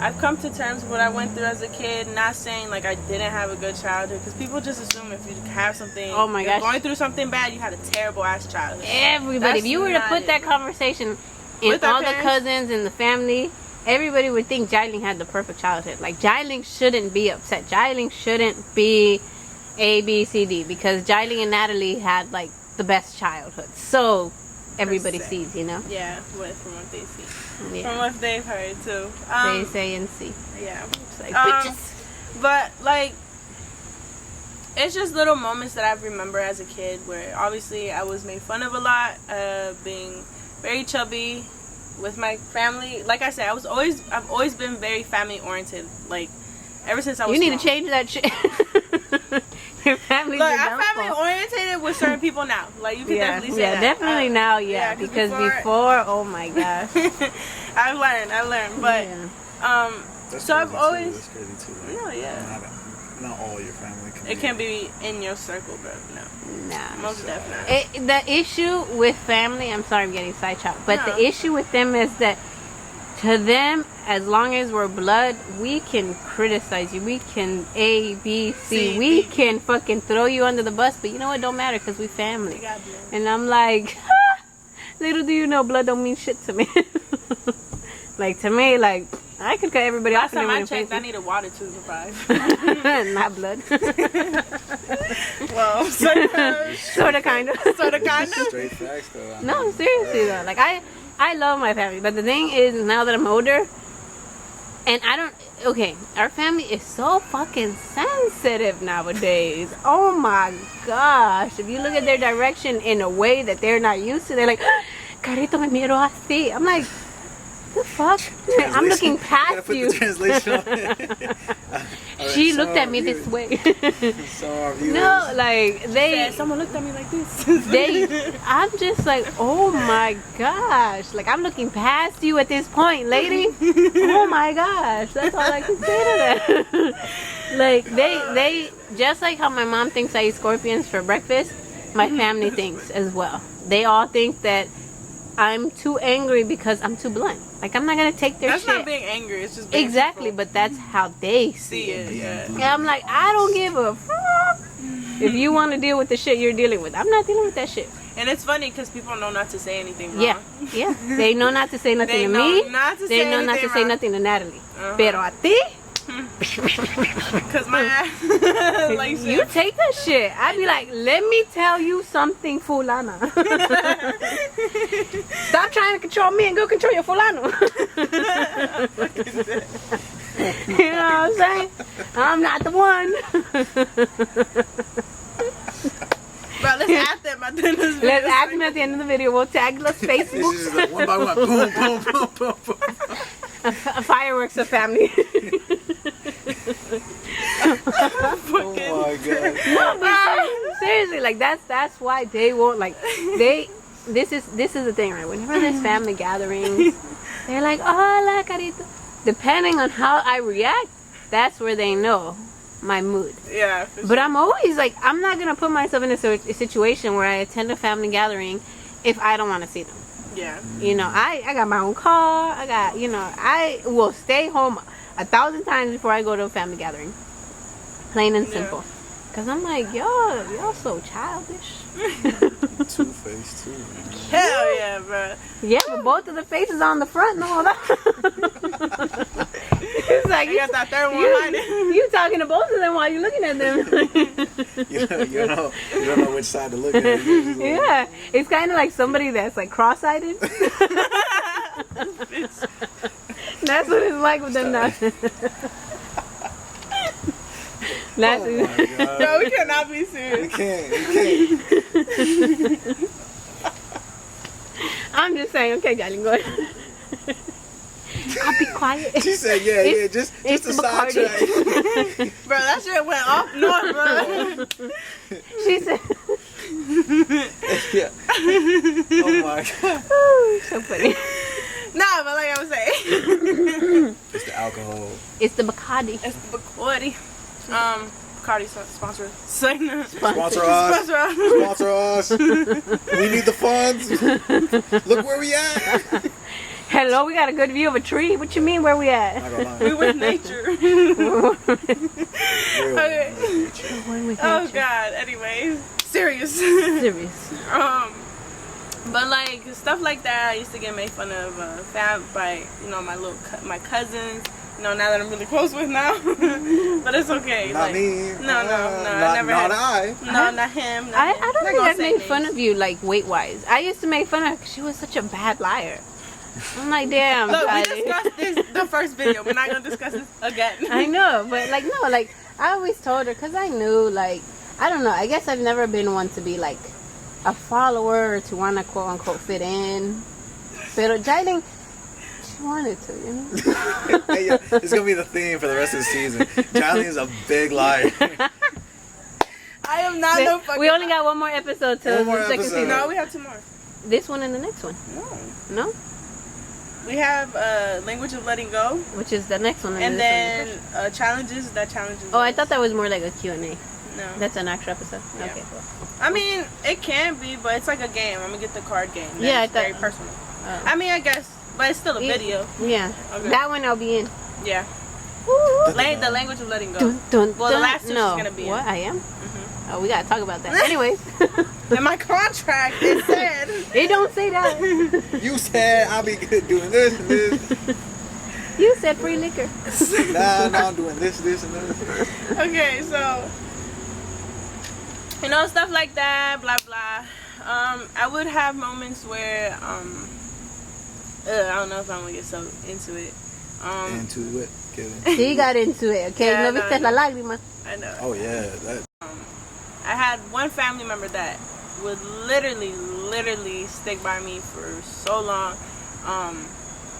A: I've come to terms with what I went through as a kid. Not saying like I didn't have a good childhood, because people just assume if you have something,
C: Oh my
A: you're
C: gosh.
A: going through something bad, you had a terrible ass childhood.
C: Everybody,
A: That's
C: if you were to
A: not
C: put
A: it.
C: that conversation in
A: With our
C: all the
A: parents?
C: cousins in the family, everybody would think Jailing had the perfect childhood. Like, Jailing shouldn't be upset. Jailing shouldn't be A, B, C, D, because Jailing and Natalie had like the best childhood. So everybody
A: se.
C: sees, you know.
A: Yeah, from what they see, from
C: Yeah.
A: what they've heard too.
C: They say and see.
A: Yeah.
C: It's like bitches.
A: But like, it's just little moments that I remember as a kid where obviously I was made fun of a lot, being very chubby with my family. Like I said, I've always been very family oriented. Like ever since I was.
C: You need
A: small.
C: to change that shit. Your family's
A: Look,
C: your
A: I'm family
C: downfall.
A: oriented with certain people now. Like you can definitely say that.
C: definitely now, yeah.
A: 'cause
C: Because before, oh my gosh.
A: I've learned, but
C: Yeah.
B: That's
A: so I've
B: crazy, too.
A: always.
B: That's crazy too. Like,
A: No, yeah.
B: Not all your family can
A: It can be in your circle, bro. No,
C: Nah.
A: most definitely.
C: The issue with family, I'm sorry I'm getting sidetracked, but
A: No.
C: the issue with them is that to them, as long as we're blood, we can criticize you. We can A, B, C.
A: C,
C: We
A: D.
C: can fucking throw you under the bus, but you know what? Don't matter because we family.
A: You got blood.
C: And I'm like, little do you know, blood don't mean shit to me. Like, to me, like, I could cut everybody
A: Last
C: off.
A: time I checked, I needed water to survive.
C: Not blood.
A: Well,
C: Sort of, kind of.
A: sort of, kind of.
B: Straight facts though. I
C: No,
B: mean,
C: seriously though. Like I love my family, but the thing is, now that I'm older, and I don't. Okay, our family is so fucking sensitive nowadays. Oh my gosh! If you look at their direction in a way that they're not used to, they're like, "Carito me miro así." I'm like, the fuck? I'm looking past
B: put
C: you.
B: The translation on it.
C: She looked at me this way.
B: So our viewers.
C: No, like they.
A: Someone looked at me like this.
C: I'm just like, oh my gosh, like I'm looking past you at this point, lady. Oh my gosh, that's all I can say to them. Like they just like how my mom thinks I eat scorpions for breakfast, my family thinks as well. They all think that I'm too angry because I'm too blunt. Like I'm not gonna take their
A: That's
C: shit.
A: not being angry. It's just being
C: Exactly,
A: truthful.
C: but that's how they see
A: See
C: it.
A: it. Yeah.
C: And I'm like, I don't give a fuck. If you want to deal with the shit you're dealing with, I'm not dealing with that shit.
A: And it's funny because people know not to say anything wrong.
C: Yeah. They know not to say nothing
A: They
C: to
A: know
C: me.
A: not to
C: They
A: say
C: know not to
A: anything
C: say
A: wrong.
C: nothing to Natalie.
A: Uh-huh.
C: Pero a ti,
A: Because my ass, like
C: you take that shit. I'd be like, let me tell you something, fulana. Stop trying to control me and go control your fulano. You know what I'm saying? I'm not the one.
A: Bro, let's ask them at the end of this video.
C: Let's ask them at the end of the video. We'll tag us
B: This
C: Facebook.
B: is like one by one. Boom, boom, boom, boom, boom.
C: Fireworks of family.
B: Oh my god.
C: No, but seriously, like that's why they won't like they. This is the thing, right? Whenever there's family gatherings, they're like, "Hola, carito." Depending on how I react, that's where they know my mood.
A: Yeah. For
C: But I'm always like, I'm not gonna put myself in a situation where I attend a family gathering if I don't want to see them.
A: Yeah.
C: You know, I got my own car. I got, you know, I will stay home 1,000 times before I go to a family gathering. Plain and
A: Yeah.
C: simple. Cause I'm like, y'all so childish.
B: Two-faced too, man.
A: Hell yeah, bro.
C: Yeah, but both of the faces on the front and all that. It's like
A: I got that third one behind it.
C: you talking to both of them while you're looking at them.
B: You don't know which side to look at. You're just like,
C: Yeah, it's kind of like somebody that's like cross-eyed. That's what it's like with them now. That's
B: Oh my god.
A: Bro, we cannot be
B: We
A: serious.
B: can't.
C: I'm just saying, okay, darling, go ahead. I'll be quiet.
B: She said, yeah,
C: It's-
B: just
C: it's
B: a
C: the Bacardi.
B: sidetrack.
A: Bro, that shit went off north, bro.
C: She said,
B: Yeah. Oh my god.
C: oh, so funny.
A: Nah, but like I was saying,
B: It's the alcohol.
C: It's the Bacardi.
A: it's the Bacardi. Bacardi sponsor.
B: Sponsor us.
A: Sponsor us.
B: Sponsor us. We need the funds. Look where we at.
C: Hello, we got a good view of a tree. What you mean, where we at?
B: Not gonna lie.
A: We with nature.
B: Real
A: Okay.
B: nature.
C: When we
A: Oh
C: nature.
A: God. Anyways, serious.
C: Serious.
A: But like stuff like that, I used to get made fun of by my cousins. now that I'm really close with now. But it's okay.
B: Not
A: like,
B: me.
A: No, I never
B: not
A: had.
B: I.
A: No, not him. Not
C: I
A: him.
C: don't
A: Not
C: think
A: gonna
C: I've
A: say
C: made fun
A: names.
C: of you like weight wise. I used to make fun of her because she was such a bad liar. I'm like, damn.
A: Look, we
C: Kylie.
A: discussed this the first video. We're not gonna discuss this again.
C: I know, but like no, like I always told her because I knew, like, I don't know. I guess I've never been one to be like a follower or to want to quote unquote fit in. Pero Jailing, she wanted to, you know.
B: Hey, yo, it's gonna be the theme for the rest of the season. Jiley is a big liar.
A: I am not no fucking.
C: We only got one more episode till
B: One more
C: the second
B: episode.
C: season.
A: No, we have two more.
C: This one and the next one.
A: No.
C: No,
A: We have language of letting go,
C: which is the next one.
A: and
C: this
A: then challenges. That challenges.
C: one. Oh, I
A: us.
C: thought that was more like a Q&A.
A: No.
C: That's an extra episode.
A: Yeah.
C: Okay. Well.
A: I mean, it can be, but it's like a game. I'm gonna get the card game. That's
C: Yeah, I thought-
A: very personal.
C: Oh.
A: I mean, I guess, but it's still a
C: Yeah.
A: video.
C: Yeah.
A: Okay.
C: That one I'll be in.
A: Yeah.
C: Woo!
A: The language of letting go.
C: Dun, dun,
A: Well, the
C: dun.
A: last two
C: no.
A: is gonna be in.
C: What? I am?
A: Mhm.
C: Oh, we gotta talk about that. Anyways.
A: In my contract, it said.
C: It don't say that.
B: You said I'll be good doing this and this.
C: You said free liquor.
B: Nah, I'm doing this, and this.
A: Okay, so stuff like that, blah blah. I would have moments where I don't know if I'm gonna get so into it.
B: Into it, Kevin.
C: She got into it, okay?
A: Yeah,
C: no
A: no,
C: viste
A: no.
C: la lágrima.
A: I know.
B: Oh yeah, that.
A: I had one family member that would literally stick by me for so long.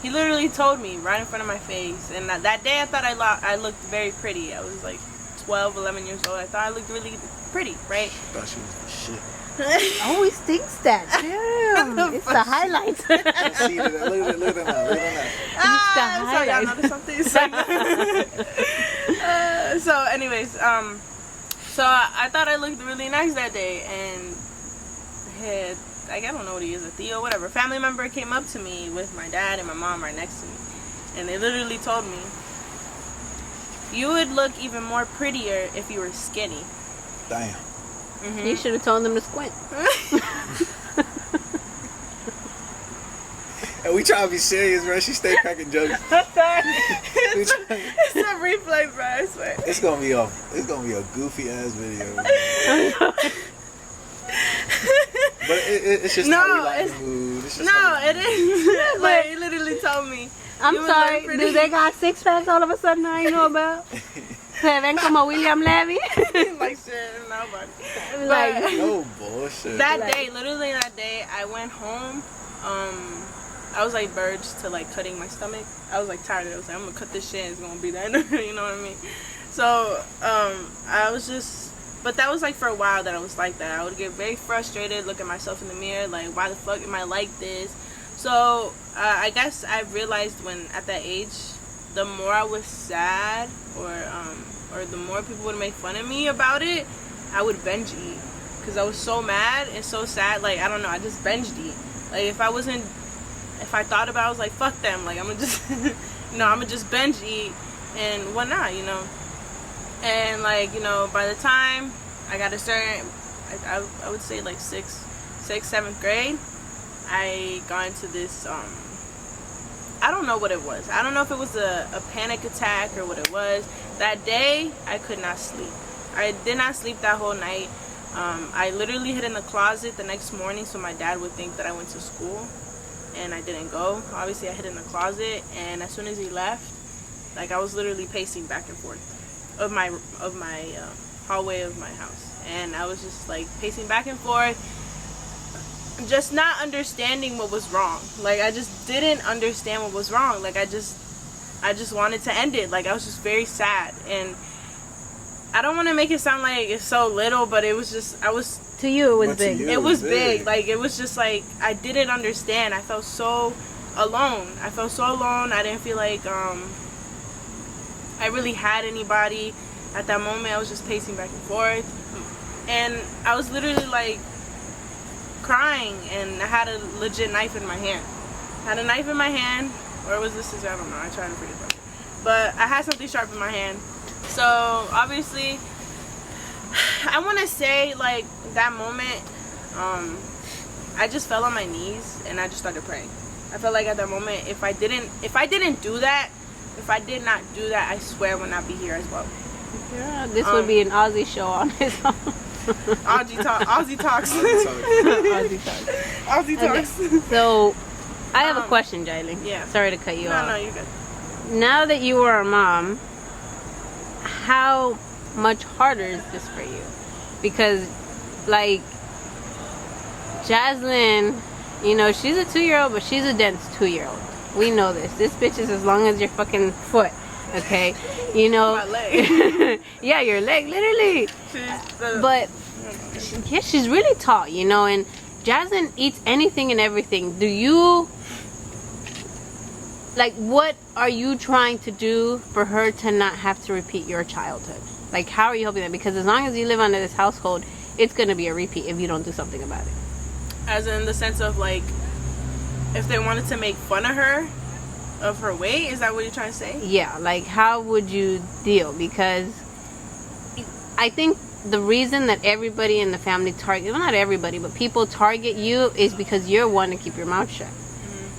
A: He literally told me right in front of my face, and that day I thought I looked very pretty. I was like 12, 11 years old. I thought I looked really pretty, right?
B: Thought she was the shit.
C: Always thinks that. Damn. It's the highlights.
B: See, look at that. Look at that.
A: So y'all
C: highlights.
A: noticed something? So anyways, so I thought I looked really nice that day, and had, like, I don't know what he is, a Theo, whatever, family member came up to me with my dad and my mom right next to me, and they literally told me, you would look even more prettier if you were skinny.
B: Damn.
A: Mm-hmm.
C: You should have told them to squint.
B: And we try to be serious, bro. She stay cracking jokes.
A: I'm sorry. It's a replay, bro, I swear.
B: It's gonna be a goofy ass video. But it's just
A: No,
B: how we like
A: it's-
B: the mood. It's just
A: No,
B: how we-
A: it is. Like, he literally told me.
C: I'm
A: You would
C: sorry.
A: look pretty.
C: Do they got six packs all of a sudden I know about? Se ven como William Levy.
A: Like, shit, nobody.
C: Like,
B: No bullshit.
A: That day, literally that day, I went home. I was like verged to like cutting my stomach. I was like tired of it. I was like, I'm gonna cut this shit. It's gonna be that. You know what I mean? So I was just, but that was like for a while that I was like that. I would get very frustrated, look at myself in the mirror, like, why the fuck am I like this? So I guess I realized when at that age, the more I was sad, or the more people would make fun of me about it, I would binge eat. Cause I was so mad and so sad. Like, I don't know, I just binged eat. Like, if I thought about it, I was like, fuck them. Like, I'm gonna just, I'm gonna just binge eat and whatnot, And like, by the time I got a certain, I would say like 6th, 7th grade, I got into this, I don't know what it was. I don't know if it was a panic attack or what it was. That day, I could not sleep. I did not sleep that whole night. I literally hid in the closet the next morning so my dad would think that I went to school, and I didn't go. Obviously, I hid in the closet, and as soon as he left, like, I was literally pacing back and forth of my hallway of my house, and I was just like pacing back and forth, just not understanding what was wrong. Like, I just didn't understand what was wrong. Like, I just wanted to end it. Like, I was just very sad, and I don't want to make it sound like it's so little, but it was just,
C: to you, it was
B: But to
C: big.
B: you-
A: it was
B: big.
A: big. Like, it was just like, I didn't understand. I felt so alone. I didn't feel like I really had anybody at that moment. I was just pacing back and forth, and I was literally like crying, and I had a legit knife in my hand. Or was this scissor? I don't know. I tried to forget that. But I had something sharp in my hand. So obviously, I want to say, like, that moment, I just fell on my knees and I just started praying. I felt like at that moment, if I didn't do that, If I did not do that, I swear I would not be here as well.
C: Yeah, this would be an Aussie show on its own.
A: Aussie talks.
C: Aussie talks.
A: Aussie talks.
C: So, I have a question, Jiley.
A: Yeah.
C: Sorry to cut you off.
A: No, you're good.
C: Now that you are a mom, how much harder is this for you? Because, like, Jaslyn, you know, she's a 2-year-old, but she's a dense 2-year-old. We know this. This bitch is as long as your fucking foot. Okay, you know.
A: My leg.
C: Yeah, your leg, literally. But yeah, she's really tall, you know. And Jaslyn eats anything and everything. Do you like? What are you trying to do for her to not have to repeat your childhood? Like, how are you helping them? Because as long as you live under this household, it's gonna be a repeat if you don't do something about it.
A: As in the sense of, like, if they wanted to make fun of her, of her weight, is that what you're trying to say?
C: Yeah, like, how would you deal? Because I think the reason that everybody in the family target, well, not everybody, but people target you is because you're one to keep your mouth shut.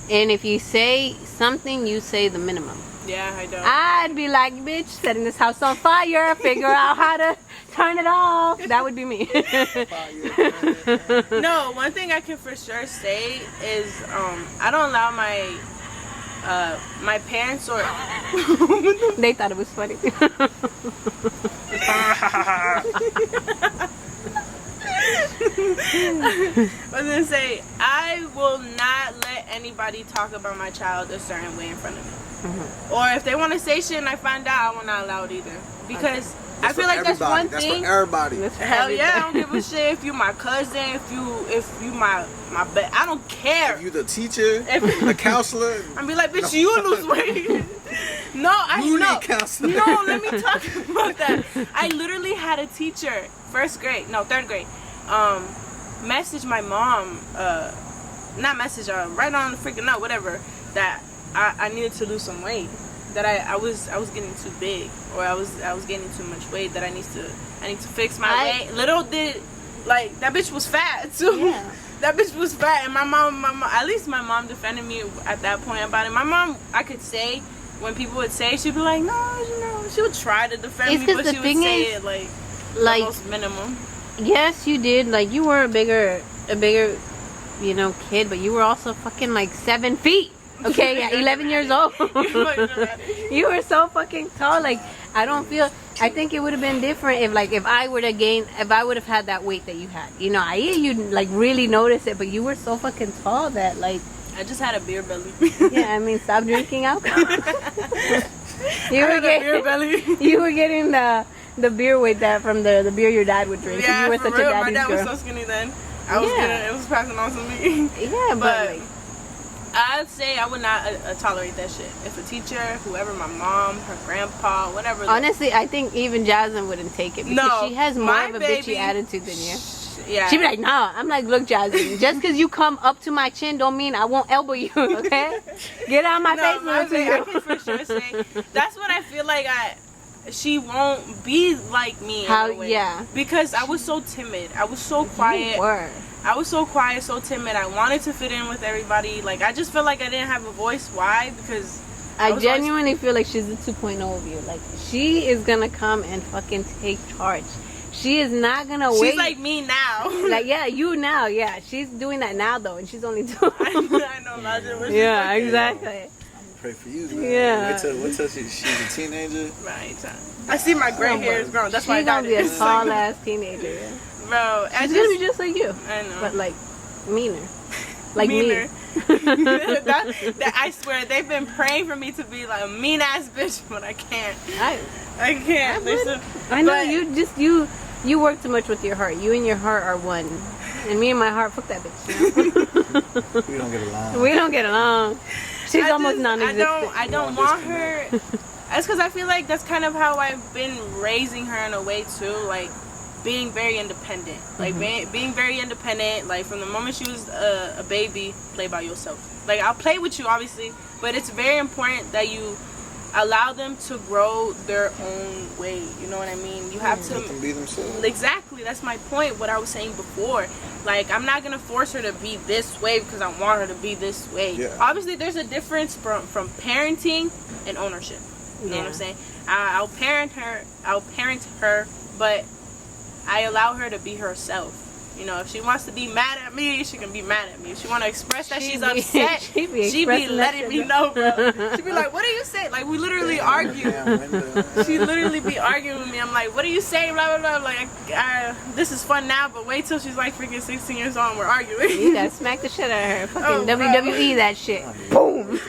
C: And if you say something, you say the minimum.
A: Yeah, I don't.
C: I'd be like, bitch, setting this house on fire, figure out how to turn it off. That would be me.
A: No, one thing I can for sure say is I don't allow my parents or
C: They thought it was funny.
A: I was gonna say, I will not let anybody talk about my child a certain way in front of me. Or if they want to say shit and I find out, I will not allow it either. Because I feel like that's one
B: That's
A: thing.
B: for everybody.
A: Hell yeah, I don't give a shit if you my cousin, if you my I don't care.
B: If you the teacher, the counselor.
A: I'm be like, bitch, you lose weight. No,
B: You need counseling.
A: No, let me talk about that. I literally had a teacher, third grade, message my mom, not message her, right on the freaking note, whatever, that I needed to lose some weight. That I was getting too big, or I was gaining too much weight. That I need to fix my weight. Little did, like, that bitch was fat too.
C: Yeah.
A: That bitch was fat, and my mom, at least my mom defended me at that point about it. My mom, I could say, when people would say, she'd be like, no, you know, she would try to defend
C: It's
A: me,
C: 'cause
A: but
C: the
A: she would
C: thing
A: say
C: is,
A: it like
C: like,
A: almost minimum.
C: yes, you did. Like, you were a bigger, you know, kid, but you were also fucking like 7 feet. Okay, at 11 years old. You were so fucking tall. Like, I think it would have been different if I would have had that weight that you had. You know, you'd like really notice it, but you were so fucking tall that, like,
A: I just had a beer belly.
C: yeah, I mean, stop drinking alcohol. You were getting the beer weight that from the beer your dad would drink.
A: Yeah,
C: You were
A: for
C: such
A: real.
C: a daddy's
A: My dad
C: girl.
A: was so skinny then. It was passing on to me.
C: Yeah, but like,
A: I'd say I would not tolerate that shit. If a teacher, whoever, my mom, her grandpa, whatever.
C: honestly, I think even Jasmine wouldn't take it because she has more
A: my
C: of a
A: baby-
C: bitchy attitude than you.
A: Yeah.
C: She'd be like, nah. I'm like, look, Jasmine, just because you come up to my chin don't mean I won't elbow you, okay? Get out of my face,
A: my
C: little
A: baby, I
C: 2-year-old.
A: can for sure say that's what I feel like. She won't be like me.
C: How?
A: In a way.
C: Yeah.
A: Because I was so timid. I was so quiet.
C: You were.
A: I was so quiet, so timid. I wanted to fit in with everybody. Like, I just felt like I didn't have a voice. Why? Because
C: I
A: was
C: genuinely feel like she's the 2.0 of you. Like, she is gonna come and fucking take charge. She is not gonna wait.
A: She's like me now.
C: Like, yeah, you now, yeah. She's doing that now though, and she's only 2.
A: I know, Laja was
C: Yeah,
A: just
C: exactly.
B: Pray for you, man.
C: Yeah.
B: Wait till she's a teenager.
A: Right. I see my gray hair is growing. That's why I
C: She's
A: got
C: gonna be a
A: it.
C: tall ass teenager. Yeah.
A: Bro,
C: She's gonna be just like you,
A: I know.
C: but like meaner. Like
A: meaner.
C: me.
A: that I swear they've been praying for me to be like a mean ass bitch, but I can't. I can't.
C: I know
A: But-
C: you work too much with your heart. You and your heart are one. And me and my heart, fuck that bitch. You know?
B: We don't get along.
C: We don't get along. She's almost non-existent.
A: I don't want her. That's because I feel like that's kind of how I've been raising her in a way too, like being very independent, like being very independent. Like from the moment she was a baby, play by yourself. Like I'll play with you, obviously, but it's very important that you allow them to grow their own way. You know what I mean? You have to
B: Let them be themselves.
A: Exactly, that's my point. What I was saying before, like I'm not gonna force her to be this way because I want her to be this way.
B: Yeah.
A: Obviously, there's a difference from parenting and ownership. You know what I'm
C: Yeah.
A: saying? I'll parent her, but I allow her to be herself. You know, if she wants to be mad at me, she can be mad at me. If she want to express that she's upset,
C: she be
A: she be
C: expressing that
A: letting
C: shit.
A: me know, bro. She be like, "What do you say?" Like, we literally argue. She literally be arguing with me. I'm like, "What are you saying?" Blah blah blah. Like, this is fun now, but wait till she's like freaking 16 years old and we're arguing.
C: You gotta smack the shit out of her. Fucking
A: Oh, bro.
C: WWE that shit. Boom.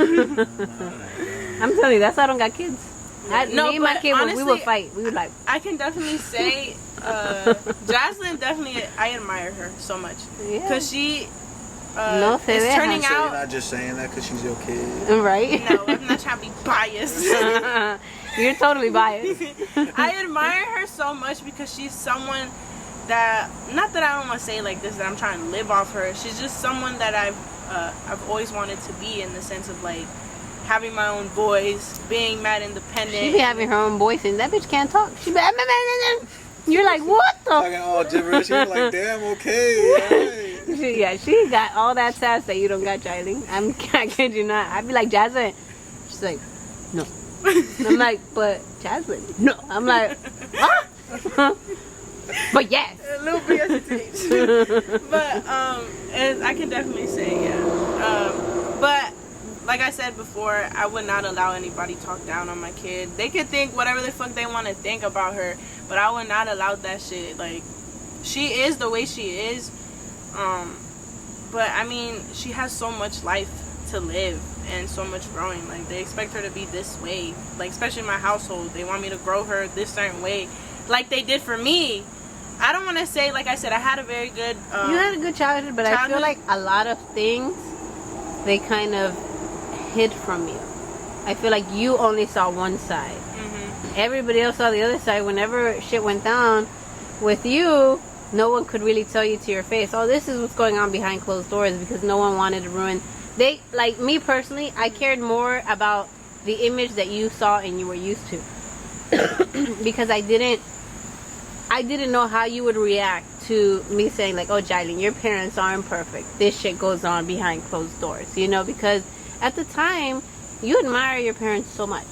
C: I'm telling you, that's why I don't got kids.
A: No,
C: Me and my
A: but
C: kid, we would
A: honestly,
C: fight. We would like,
A: I can definitely say, Jaslyn, definitely, I admire her so much.
C: yeah.
A: Because she
C: No se
A: is
C: deja.
A: turning
B: So you're
A: out.
B: not just saying that because she's your kid.
C: Right?
A: No, I'm not trying to be biased.
C: You're totally biased.
A: I admire her so much because she's someone that, not that I don't want to say like this, that I'm trying to live off her. She's just someone that I've always wanted to be, in the sense of like having my own voice, being mad independent.
C: She be having her own voice and that bitch can't talk. She be, you're like, what the?
B: Talking all gibberish. You're like, damn, okay. Right.
C: She got all that sass that you don't got, Jiley. I kid you not. I'd be like, Jasmine. She's like, no. And I'm like, but Jasmine, no. I'm like, what? But yes.
A: A little bit hesitate. But and I can definitely say, yeah. But like I said before, I would not allow anybody talk down on my kid. They could think whatever the fuck they want to think about her, but I would not allow that shit. Like, she is the way she is. But I mean, she has so much life to live and so much growing. Like, they expect her to be this way. Like, especially in my household, they want me to grow her this certain way, like they did for me. I don't want to say, like I said, I had a very good.
C: You had a good childhood, but I feel like a lot of things, they kind of hid from you. I feel like you only saw one side. Everybody else saw the other side. Whenever shit went down with you, no one could really tell you to your face, oh, this is what's going on behind closed doors, because no one wanted to ruin. They, like me personally, I cared more about the image that you saw and you were used to. Because I didn't know how you would react to me saying like, oh, Jiley, your parents aren't perfect. This shit goes on behind closed doors, you know, because at the time, you admire your parents so much.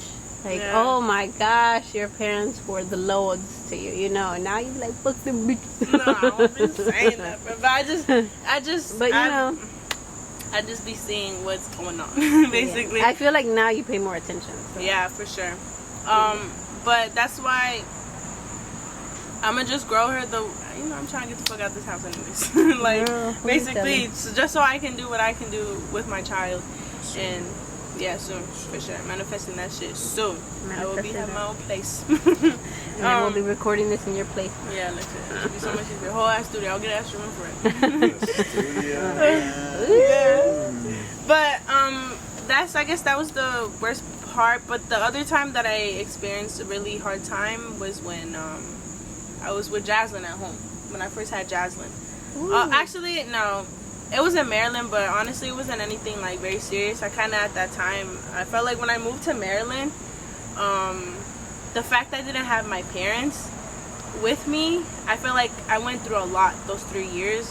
C: Like,
A: Yeah.
C: oh my gosh, your parents were the lords to you, you know, and now you're like, fuck them bitches.
A: No, I won't be saying that, but I just,
C: But you know,
A: I just be seeing what's going on, basically.
C: yeah. I feel like now you pay more attention. So.
A: Yeah, for sure. But that's why I'm gonna just grow her I'm trying to get the fuck out of this house anyways. Like,
C: Girl,
A: basically, so just so I can do what I can do with my child. And yeah, soon, for sure. Manifesting that shit soon. I will be
C: Manifesting
A: having my own place.
C: And then we'll be recording this in your place.
A: Yeah, listen. It'll be so much easier. Whole ass studio. I'll get an extra room for it. Yeah. But I guess that was the worst part. But the other time that I experienced a really hard time was when I was with Jaslyn at home. When I first had Jaslyn. Actually, no. It was in Maryland, but honestly, it wasn't anything like very serious. I kind of, at that time, I felt like when I moved to Maryland, the fact that I didn't have my parents with me, I feel like I went through a lot those 3 years.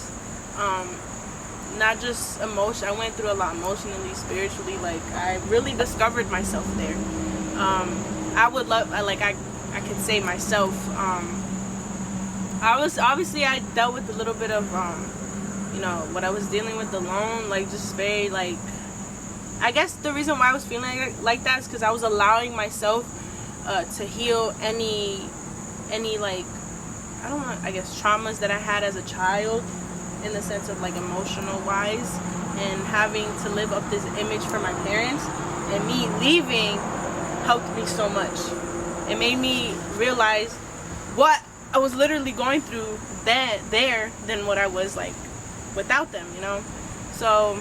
A: Not just emotion, I went through a lot emotionally, spiritually. Like, I really discovered myself there. I would love, I could say myself. I dealt with a little bit of, what I was dealing with alone, like, just very, like, I guess the reason why I was feeling like that is because I was allowing myself to heal any like, I don't know, I guess traumas that I had as a child, in the sense of like emotional wise, and having to live up this image for my parents, and me leaving helped me so much. It made me realize what I was literally going through there than what I was like without them, you know. So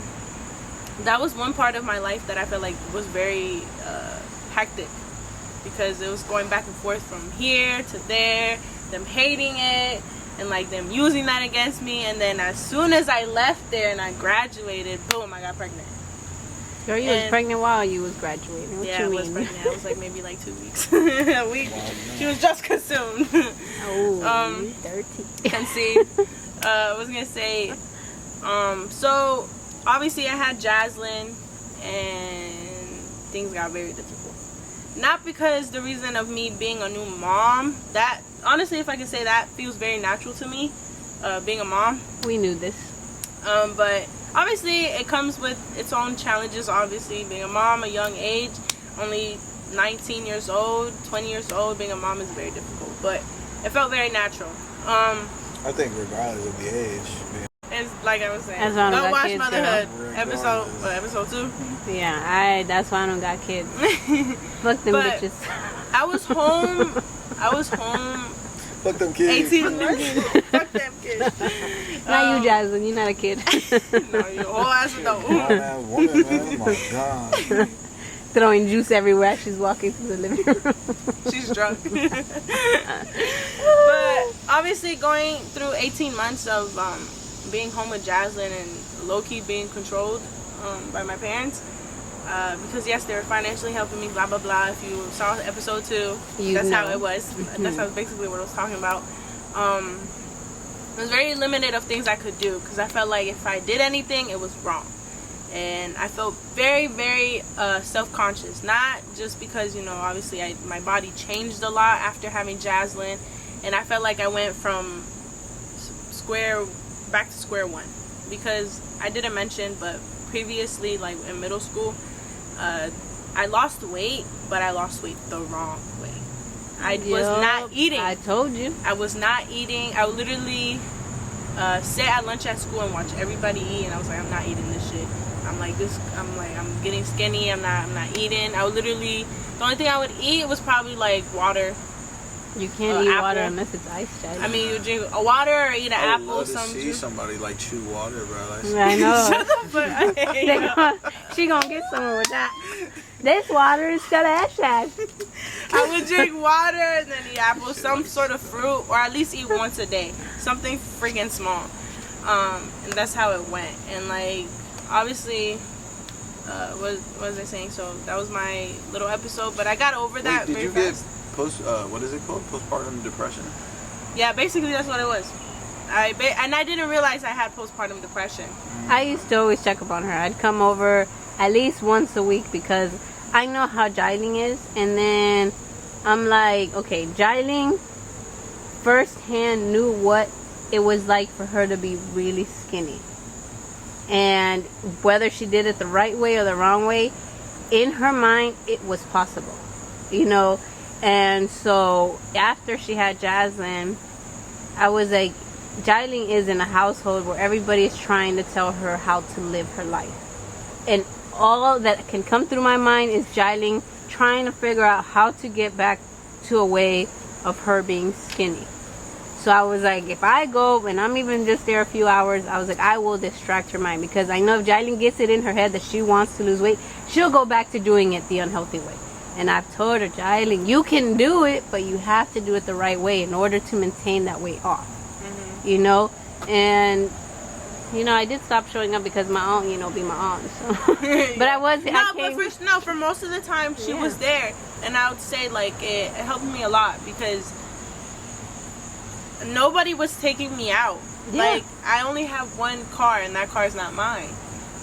A: that was one part of my life that I felt like was very hectic, because it was going back and forth from here to there, them hating it and like them using that against me. And then as soon as I left there and I graduated, boom, I got pregnant.
C: Girl, you was pregnant while you was graduating. What
A: Yeah,
C: you
A: I
C: mean?
A: was pregnant. I was like maybe like 2 weeks. A week. She was just consumed.
C: Oh, you dirty.
A: Conceived. I was gonna say, so obviously I had Jaslyn, and things got very difficult. not because the reason of me being a new mom. That honestly, if I can say that, feels very natural to me, being a mom.
C: We knew this.
A: But obviously it comes with its own challenges. Obviously, being a mom, a young age, only 19 years old, 20 years old, being a mom is very difficult. But it felt very natural.
B: I think regardless of the age.
A: It's like I was saying,
C: As long as
A: don't
C: I
A: watch
C: kids,
A: Motherhood.
B: girl.
A: Episode 2.
C: Yeah, that's why I don't got kids. Fuck them
A: But
C: bitches.
A: I was home.
B: Fuck them kids.
A: 18 months. Fuck them kids.
C: Not you, Jasmine. You're not a kid.
A: No, your whole ass adult.
B: Grown-ass woman, man. Oh my god.
C: Throwing juice everywhere as she's walking through the living room.
A: She's drunk. But obviously, going through 18 months of being home with Jaslyn and low-key being controlled by my parents, because yes, they were financially helping me, blah blah blah. If you saw episode 2, that's how it was. That's how basically what I was talking about. It was very limited of things I could do, because I felt like if I did anything, it was wrong. And I felt very, very self-conscious. Not just because, you know, obviously my body changed a lot after having Jaslyn. And I felt like I went from back to square one. Because I didn't mention, but previously, like in middle school, I lost weight, but I lost weight the wrong way. I was not eating.
C: I told you.
A: I was not eating. I would literally sit at lunch at school and watch everybody eat, and I was like, I'm not eating this shit. I'm getting skinny. I'm not eating. I would literally, the only thing I would eat was probably like water.
C: You can't eat
A: apple.
C: water unless it's iced, Jasmine.
A: I mean, you drink a water or eat an
B: I would
A: apple.
B: love to
A: Some
B: see
A: juice.
B: somebody like chew water, bro. Like,
C: I know.
A: Shut the fuck up.
C: She gonna get someone with that. This water is got ash.
A: I would drink water and then eat apple, some sort of fruit, or at least eat once a day, something freaking small. And that's how it went. And like, obviously, what was I saying? So that was my little episode, but I got over that.
B: did
A: very
B: you
A: fast.
B: get what is it called? Postpartum depression?
A: Yeah, basically that's what it was. And I didn't realize I had postpartum depression.
C: I used to always check up on her. I'd come over at least once a week because I know how Jailing is, and then I'm like, okay, Jailing firsthand knew what it was like for her to be really skinny, and whether she did it the right way or the wrong way, in her mind it was possible, you know. And so after she had Jaslyn, I was like, Jailing is in a household where everybody is trying to tell her how to live her life, and all that can come through my mind is Jailing trying to figure out how to get back to a way of her being skinny. So I was like, if I go and I'm even just there a few hours, I was like, I will distract her mind, because I know if Jailing gets it in her head that she wants to lose weight, she'll go back to doing it the unhealthy way. And I've told her, Jailing, you can do it, but you have to do it the right way in order to maintain that weight off. Mm-hmm. You know? And, you know, I did stop showing up because my aunt, you know, be my aunt. So. But I was,
A: No,
C: I came,
A: but for most of the time she was there. And I would say, like, it helped me a lot because nobody was taking me out.
C: Yeah.
A: Like, I only have one car, and that car is not mine.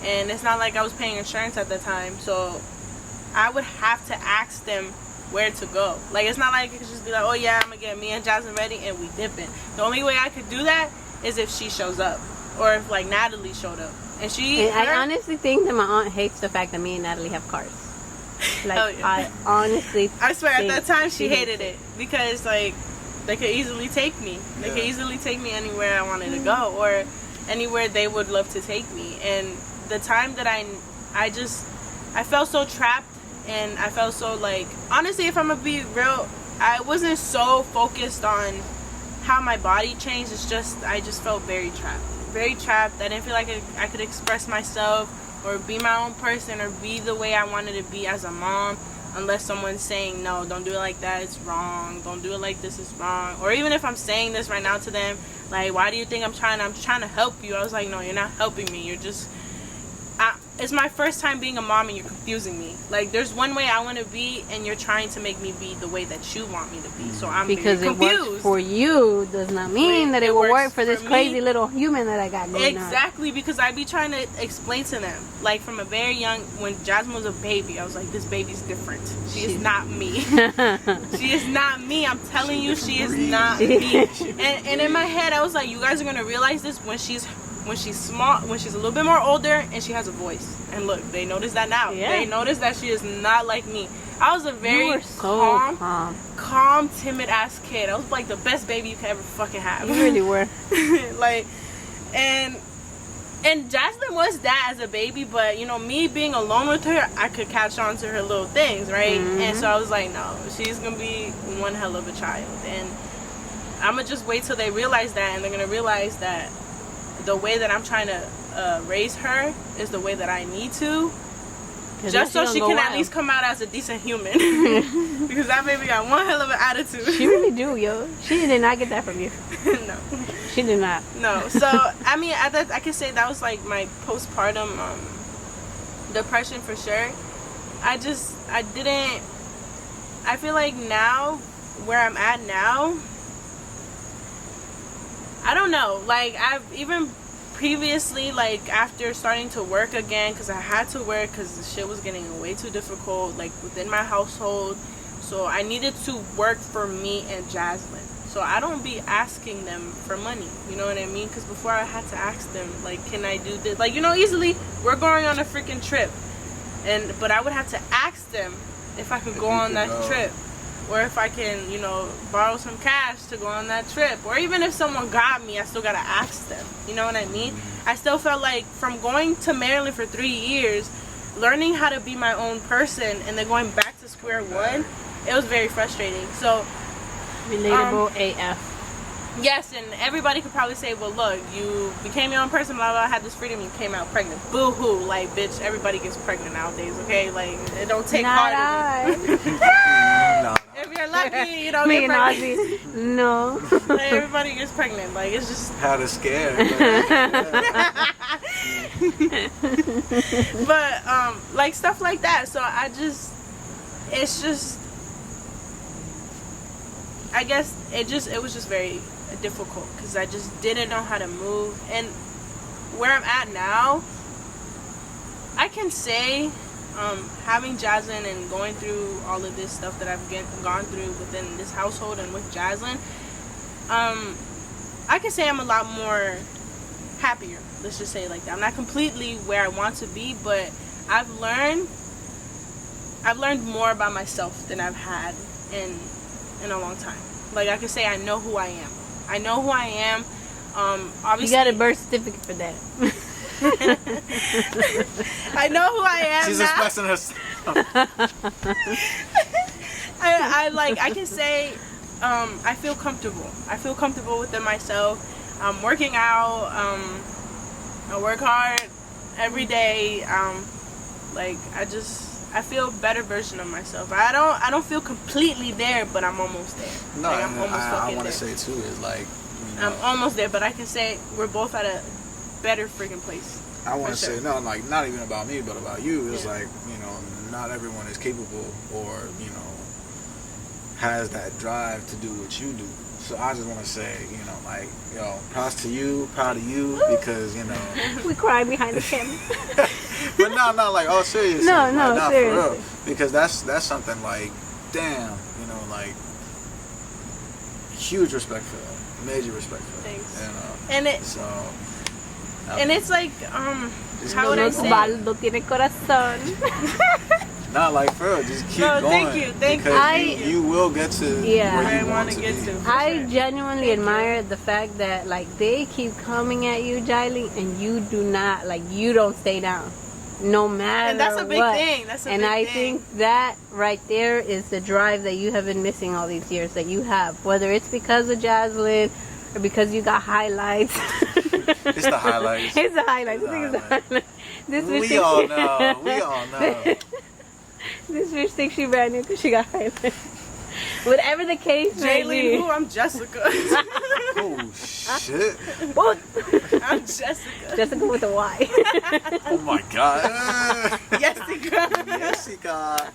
A: And it's not like I was paying insurance at the time, so I would have to ask them where to go. Like, it's not like it could just be like, oh yeah, I'm gonna get me and Jasmine ready and we dipping. The only way I could do that is if she shows up, or if like Natalie showed up. And
C: I honestly think that my aunt hates the fact that me and Natalie have cars. Like,
A: oh, yeah.
C: I honestly
A: I swear at
C: think
A: that time she
C: hates
A: hated it because like they could easily take me. They could easily take me anywhere I wanted to go, or anywhere they would love to take me. And the time that I felt so trapped, and I felt so like, honestly, if I'm gonna be real, I wasn't so focused on how my body changed. It's just, I just felt very trapped. Very trapped. I didn't feel like I could express myself or be my own person or be the way I wanted to be as a mom, unless someone's saying, no, don't do it like that, it's wrong. Don't do it like this, it's wrong. Or even if I'm saying this right now to them, like, why do you think I'm trying to help you? I was like, no, you're not helping me. You're just, it's my first time being a mom and you're confusing me. Like, there's one way I want to be and you're trying to make me be the way that you want me to be. So I'm
C: because
A: very
C: it
A: confused.
C: works for you does not mean that it will
A: works
C: work for this
A: for
C: crazy
A: me.
C: little human that I got going on.
A: Exactly, because I be trying to explain to them, like, from a very young, when Jasmine was a baby, I was like, this baby's different. She is not me. She is not me. I'm telling you, she is not me. And in my head, I was like, you guys are gonna realize this when she's small, when she's a little bit more older and she has a voice. And look, they notice that now.
C: Yeah.
A: They notice that she is not like me. I was a
C: You
A: very
C: were so
A: calm, timid ass kid. I was like the best baby you could ever fucking have.
C: You really were.
A: Like, and Jasmine was that as a baby, but you know, me being alone with her, I could catch on to her little things, right? And so I was like, no, she's gonna be one hell of a child, and I'm gonna just wait till they realize that, and they're gonna realize that the way that I'm trying to raise her is the way that I need to, just so she can at least come out as a decent human. Because that baby got one hell of an attitude.
C: She really do, yo. She did not get that from you.
A: No.
C: She did not.
A: No. So, I mean, I can say that was like my postpartum depression for sure. I feel like now, where I'm at now, I don't know. Like, I've even previously, like, after starting to work again, because I had to work because the shit was getting way too difficult, like, within my household. So I needed to work for me and Jasmine. So I don't be asking them for money. You know what I mean? Because before I had to ask them, like, can I do this? Like, you know, easily, we're going on a freaking trip. But I would have to ask them if I could go on that trip. Or if I can, you know, borrow some cash to go on that trip. Or even if someone got me, I still gotta ask them. You know what I mean? I still felt like from going to Maryland for 3 years, learning how to be my own person, and then going back to square one, it was very frustrating. So,
C: relatable AF.
A: yes, and everybody could probably say, well, look, you became your own person, blah, blah, had this freedom, you came out pregnant. Boo-hoo. Like, bitch, everybody gets pregnant nowadays, okay? Like, it don't take
C: Not
A: hard.
B: No.
A: If you're lucky, you don't
C: Me
A: get
C: and
A: pregnant.
C: Ozzy. No.
A: Like, everybody gets pregnant. Like, it's just...
B: Had a scare.
A: But, like, stuff like that. So, it's just... I guess it was just very difficult because I just didn't know how to move. And where I'm at now, I can say having Jasmine and going through all of this stuff that I've gone through within this household and with Jasmine, I can say I'm a lot more happier. Let's just say it like that. I'm not completely where I want to be, but I've learned more about myself than I've had in a long time. Like, I can say I know who I am. I know who I am. Obviously,
C: You got a birth certificate for that.
A: I know who I am.
B: She's
A: now.
B: expressing herself.
A: I can say I feel comfortable. I feel comfortable within myself. I'm working out. I work hard every day. I feel a better version of myself. I don't feel completely there, but I'm almost there.
B: No,
A: like, I'm almost
B: I
A: fucking
B: want to
A: there.
B: say too is like, you know,
A: I'm almost there, but I can say we're both at a better freaking place.
B: I want to
A: for
B: say
A: sure.
B: no, like not even about me, but about you. It's
A: Yeah.
B: like, you know, not everyone is capable or, you know, has that drive to do what you do. So I just want to say, you know, like, yo, props to you, proud of you, because, you know.
C: We cry behind the camera.
B: But no, like, all seriously.
C: No,
B: like,
C: no,
B: not
C: seriously.
B: For real. Because that's something like, damn, you know, like, huge respect for that. Major respect for that.
A: Thanks.
B: You know.
A: And it's like,
B: Just
A: how would I
B: go
A: say?
C: Osvaldo tiene corazón.
B: Not like for real, just keep
A: No,
B: going.
A: thank you.
B: Because you will get to
C: Yeah.
B: where
A: Where
B: you
A: I
B: want
A: want to get
B: be.
A: to. for
C: I
A: sure.
C: genuinely
A: Thank you.
C: admire the fact that, like, they keep coming at you, Jiley, and you do not, like, you don't stay down. No matter
A: And that's a big
C: what.
A: thing. That's a
C: And
A: big
C: I
A: thing.
C: think that right there is the drive that you have been missing all these years that you have. Whether it's because of Jaslyn or because you got highlights.
B: It's the highlights.
C: It's the highlights.
B: It's
C: I think
B: the
C: it's the highlights. This bitch
B: We
C: thinks
B: all
C: she-
B: know. We all know.
C: This bitch thinks she brand new because she got highlights. Whatever the case may
A: Jaylene,
C: be.
A: who? I'm Jessica.
B: Oh shit!
C: What?
A: I'm Jessica.
C: Jessica with a Y.
B: Oh my god!
A: Jessica.
B: Jessica!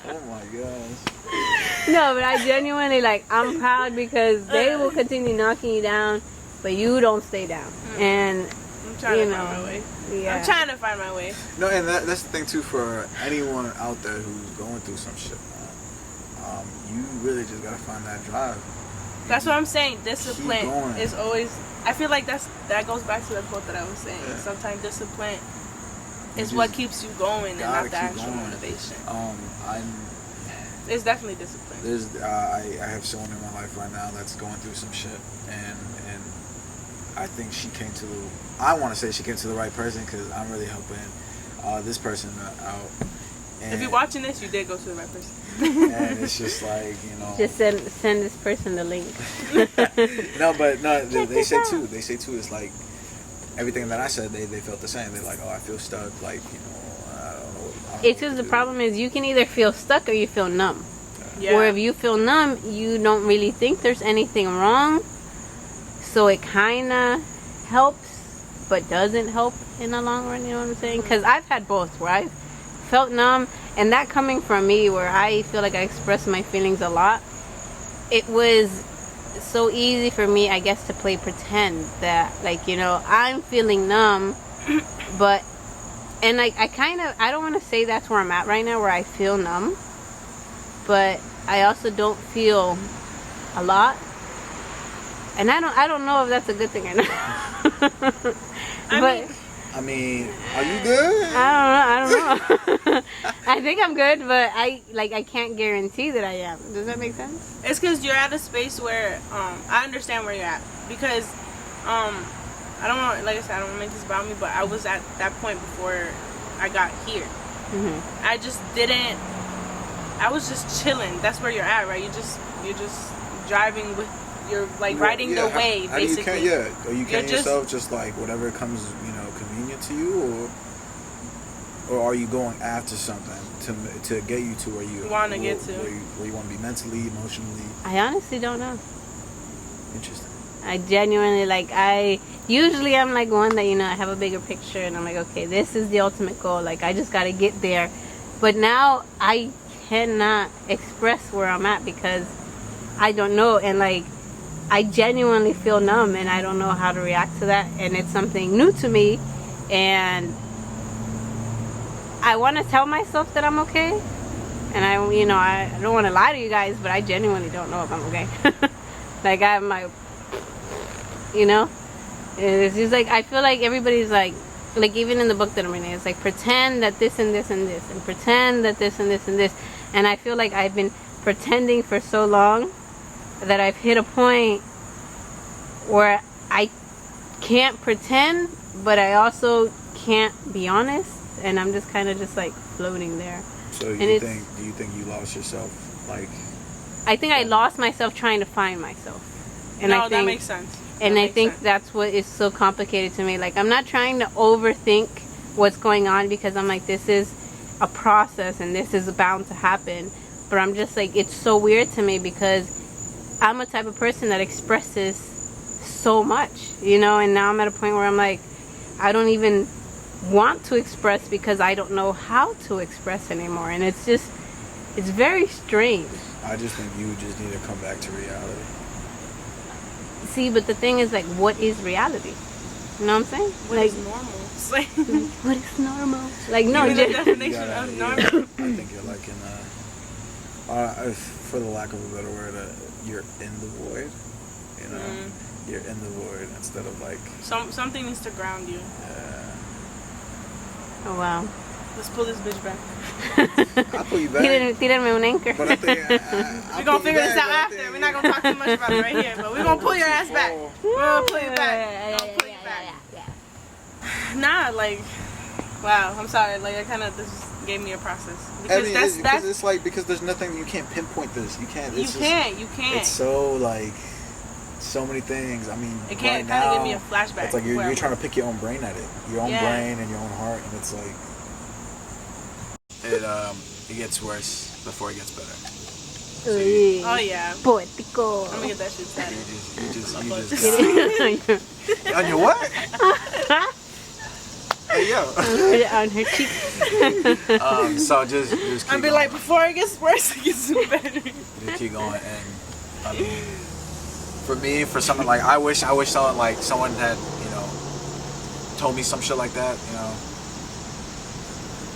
B: Oh my gosh!
C: No, but I genuinely I'm proud because they will continue knocking you down, but you don't stay down. And
A: I'm trying
C: you
A: to
C: know,
A: find my way.
C: yeah.
A: I'm trying to find my way.
B: No, and that's the thing too for anyone out there who's going through some shit, man. You really just gotta find that drive.
A: That's what I'm saying.
B: Keep
A: Discipline
B: going.
A: is always. I feel like that goes back to the quote that I was saying.
B: Yeah.
A: Sometimes discipline
B: You
A: is what
B: just
A: keeps you going and
B: gotta
A: not the
B: keep
A: actual
B: going.
A: motivation.
B: I'm
A: It's definitely discipline.
B: there's I have someone in my life right now that's going through some shit, and I think she came to the. I want to say she came to the right person because I'm really helping this person out. And,
A: If you're watching this, you did go to the right person.
B: and it's just like, you know.
C: Just send this person the link.
B: No, but no, they say too. They say too. It's like everything that I said. They felt the same. They're like, oh, I feel stuck. Like, you know, I don't know.
C: It's just the problem is you can either feel stuck or you feel numb.
A: Yeah.
C: Or if you feel numb, you don't really think there's anything wrong. So it kind of helps, but doesn't help in the long run. You know what I'm saying? Because I've had both where I've felt numb, and that coming from me where I feel like I express my feelings a lot, it was so easy for me, I guess, to play pretend that, like, you know, I'm feeling numb, but, and like, I don't want to say that's where I'm at right now, where I feel numb, but I also don't feel a lot, and I don't know if that's a good thing or not.
B: I mean, are you good?
C: I don't know. I think I'm good, but I can't guarantee that I am. Does that make sense?
A: It's because you're at a space where I understand where you're at because I don't want, like I said, I don't want to make this about me, but I was at that point before I got here.
C: Mm-hmm.
A: I just didn't. I was just chilling. That's where you're at, right? You're just driving with. You're like riding the wave,
B: how do you
A: basically.
B: Or you can
A: just-
B: yourself just like whatever comes, you know, convenient to you, or are you going after something to get you to where you
A: Wanna get to.
B: where you want to be mentally, emotionally?
C: I honestly don't know.
B: Interesting.
C: I genuinely usually I'm like one that, you know, I have a bigger picture and I'm like, okay, this is the ultimate goal. Like, I just got to get there. But now I cannot express where I'm at because I don't know. And like, I genuinely feel numb and I don't know how to react to that. And it's something new to me. And I want to tell myself that I'm okay. And I don't want to lie to you guys, but I genuinely don't know if I'm okay. Like, I have my, you know, it's just like, I feel like everybody's like even in the book that I'm reading, it's like, pretend that this and this and this, and pretend that this and this and this. And I feel like I've been pretending for so long that I've hit a point where I can't pretend, but I also can't be honest. And I'm just kind of just like floating there.
B: So do you think you lost yourself? Like,
C: I think I lost myself trying to find myself. And I think
A: that makes sense.
C: And I think that's what is so complicated to me. Like, I'm not trying to overthink what's going on because I'm like, this is a process and this is bound to happen. But I'm just like, it's so weird to me because I'm a type of person that expresses so much, you know, and now I'm at a point where I'm like, I don't even want to express because I don't know how to express anymore. And it's very strange.
B: I just think you just need to come back to reality.
C: See, but the thing is, like, what is reality? You know what I'm saying?
A: What
C: like,
A: is normal? It's like,
C: what is normal? Like, no,
A: give me the
C: just,
A: definition of normal.
B: I think you're like in for the lack of a better word, you're in the void. You know, you're in the void instead of like.
A: Something needs to ground you.
C: oh wow.
A: Let's pull this bitch back.
B: I'll pull you back.
C: Tírame un anchor.
B: But I think
A: We're gonna figure this out after. We're not gonna talk too much about it right here, but we're gonna pull your ass back. We're gonna pull you back. We're gonna pull you back. Nah, like, wow. I'm sorry. Like, I kind of this gave me a process because
B: because there's nothing you can't pinpoint this. You can't.
A: You can't.
B: It's so like so many things. I mean,
A: it can't
B: right
A: kind of
B: now,
A: give me a flashback.
B: It's like you're trying to pick your own brain at it, your own brain and your own heart, and it's like it gets worse before it gets better.
C: Uy.
A: Oh yeah.
C: Poetico.
A: I'm gonna get that shit tatted.
B: You just on your what? Hey yo.
C: On her cheek.
B: So just keep
A: I'll be
B: going.
A: like, before it gets worse, it gets better.
B: Just keep going, and I mean, for me, for something like I wish someone had told me some shit like that,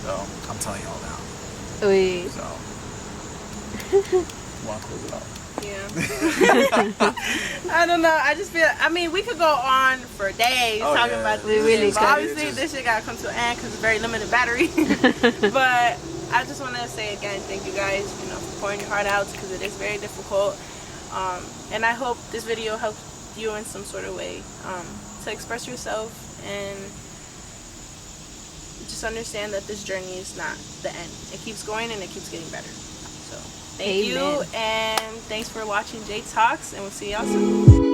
B: So I'm telling y'all now.
C: Uy.
B: So want to close it out?
A: Yeah. I don't know. I just feel. I mean, we could go on for days talking about
C: We
A: this.
C: really
A: But
C: could.
A: obviously, this shit gotta come to an end because it's very limited battery. But I just want to say again, thank you guys, for pouring your heart out because it is very difficult. And I hope this video helps you in some sort of way to express yourself and just understand that this journey is not the end. It keeps going and it keeps getting better. So thank you,
C: Amen.
A: and thanks for watching Jay Talks, and we'll see y'all soon.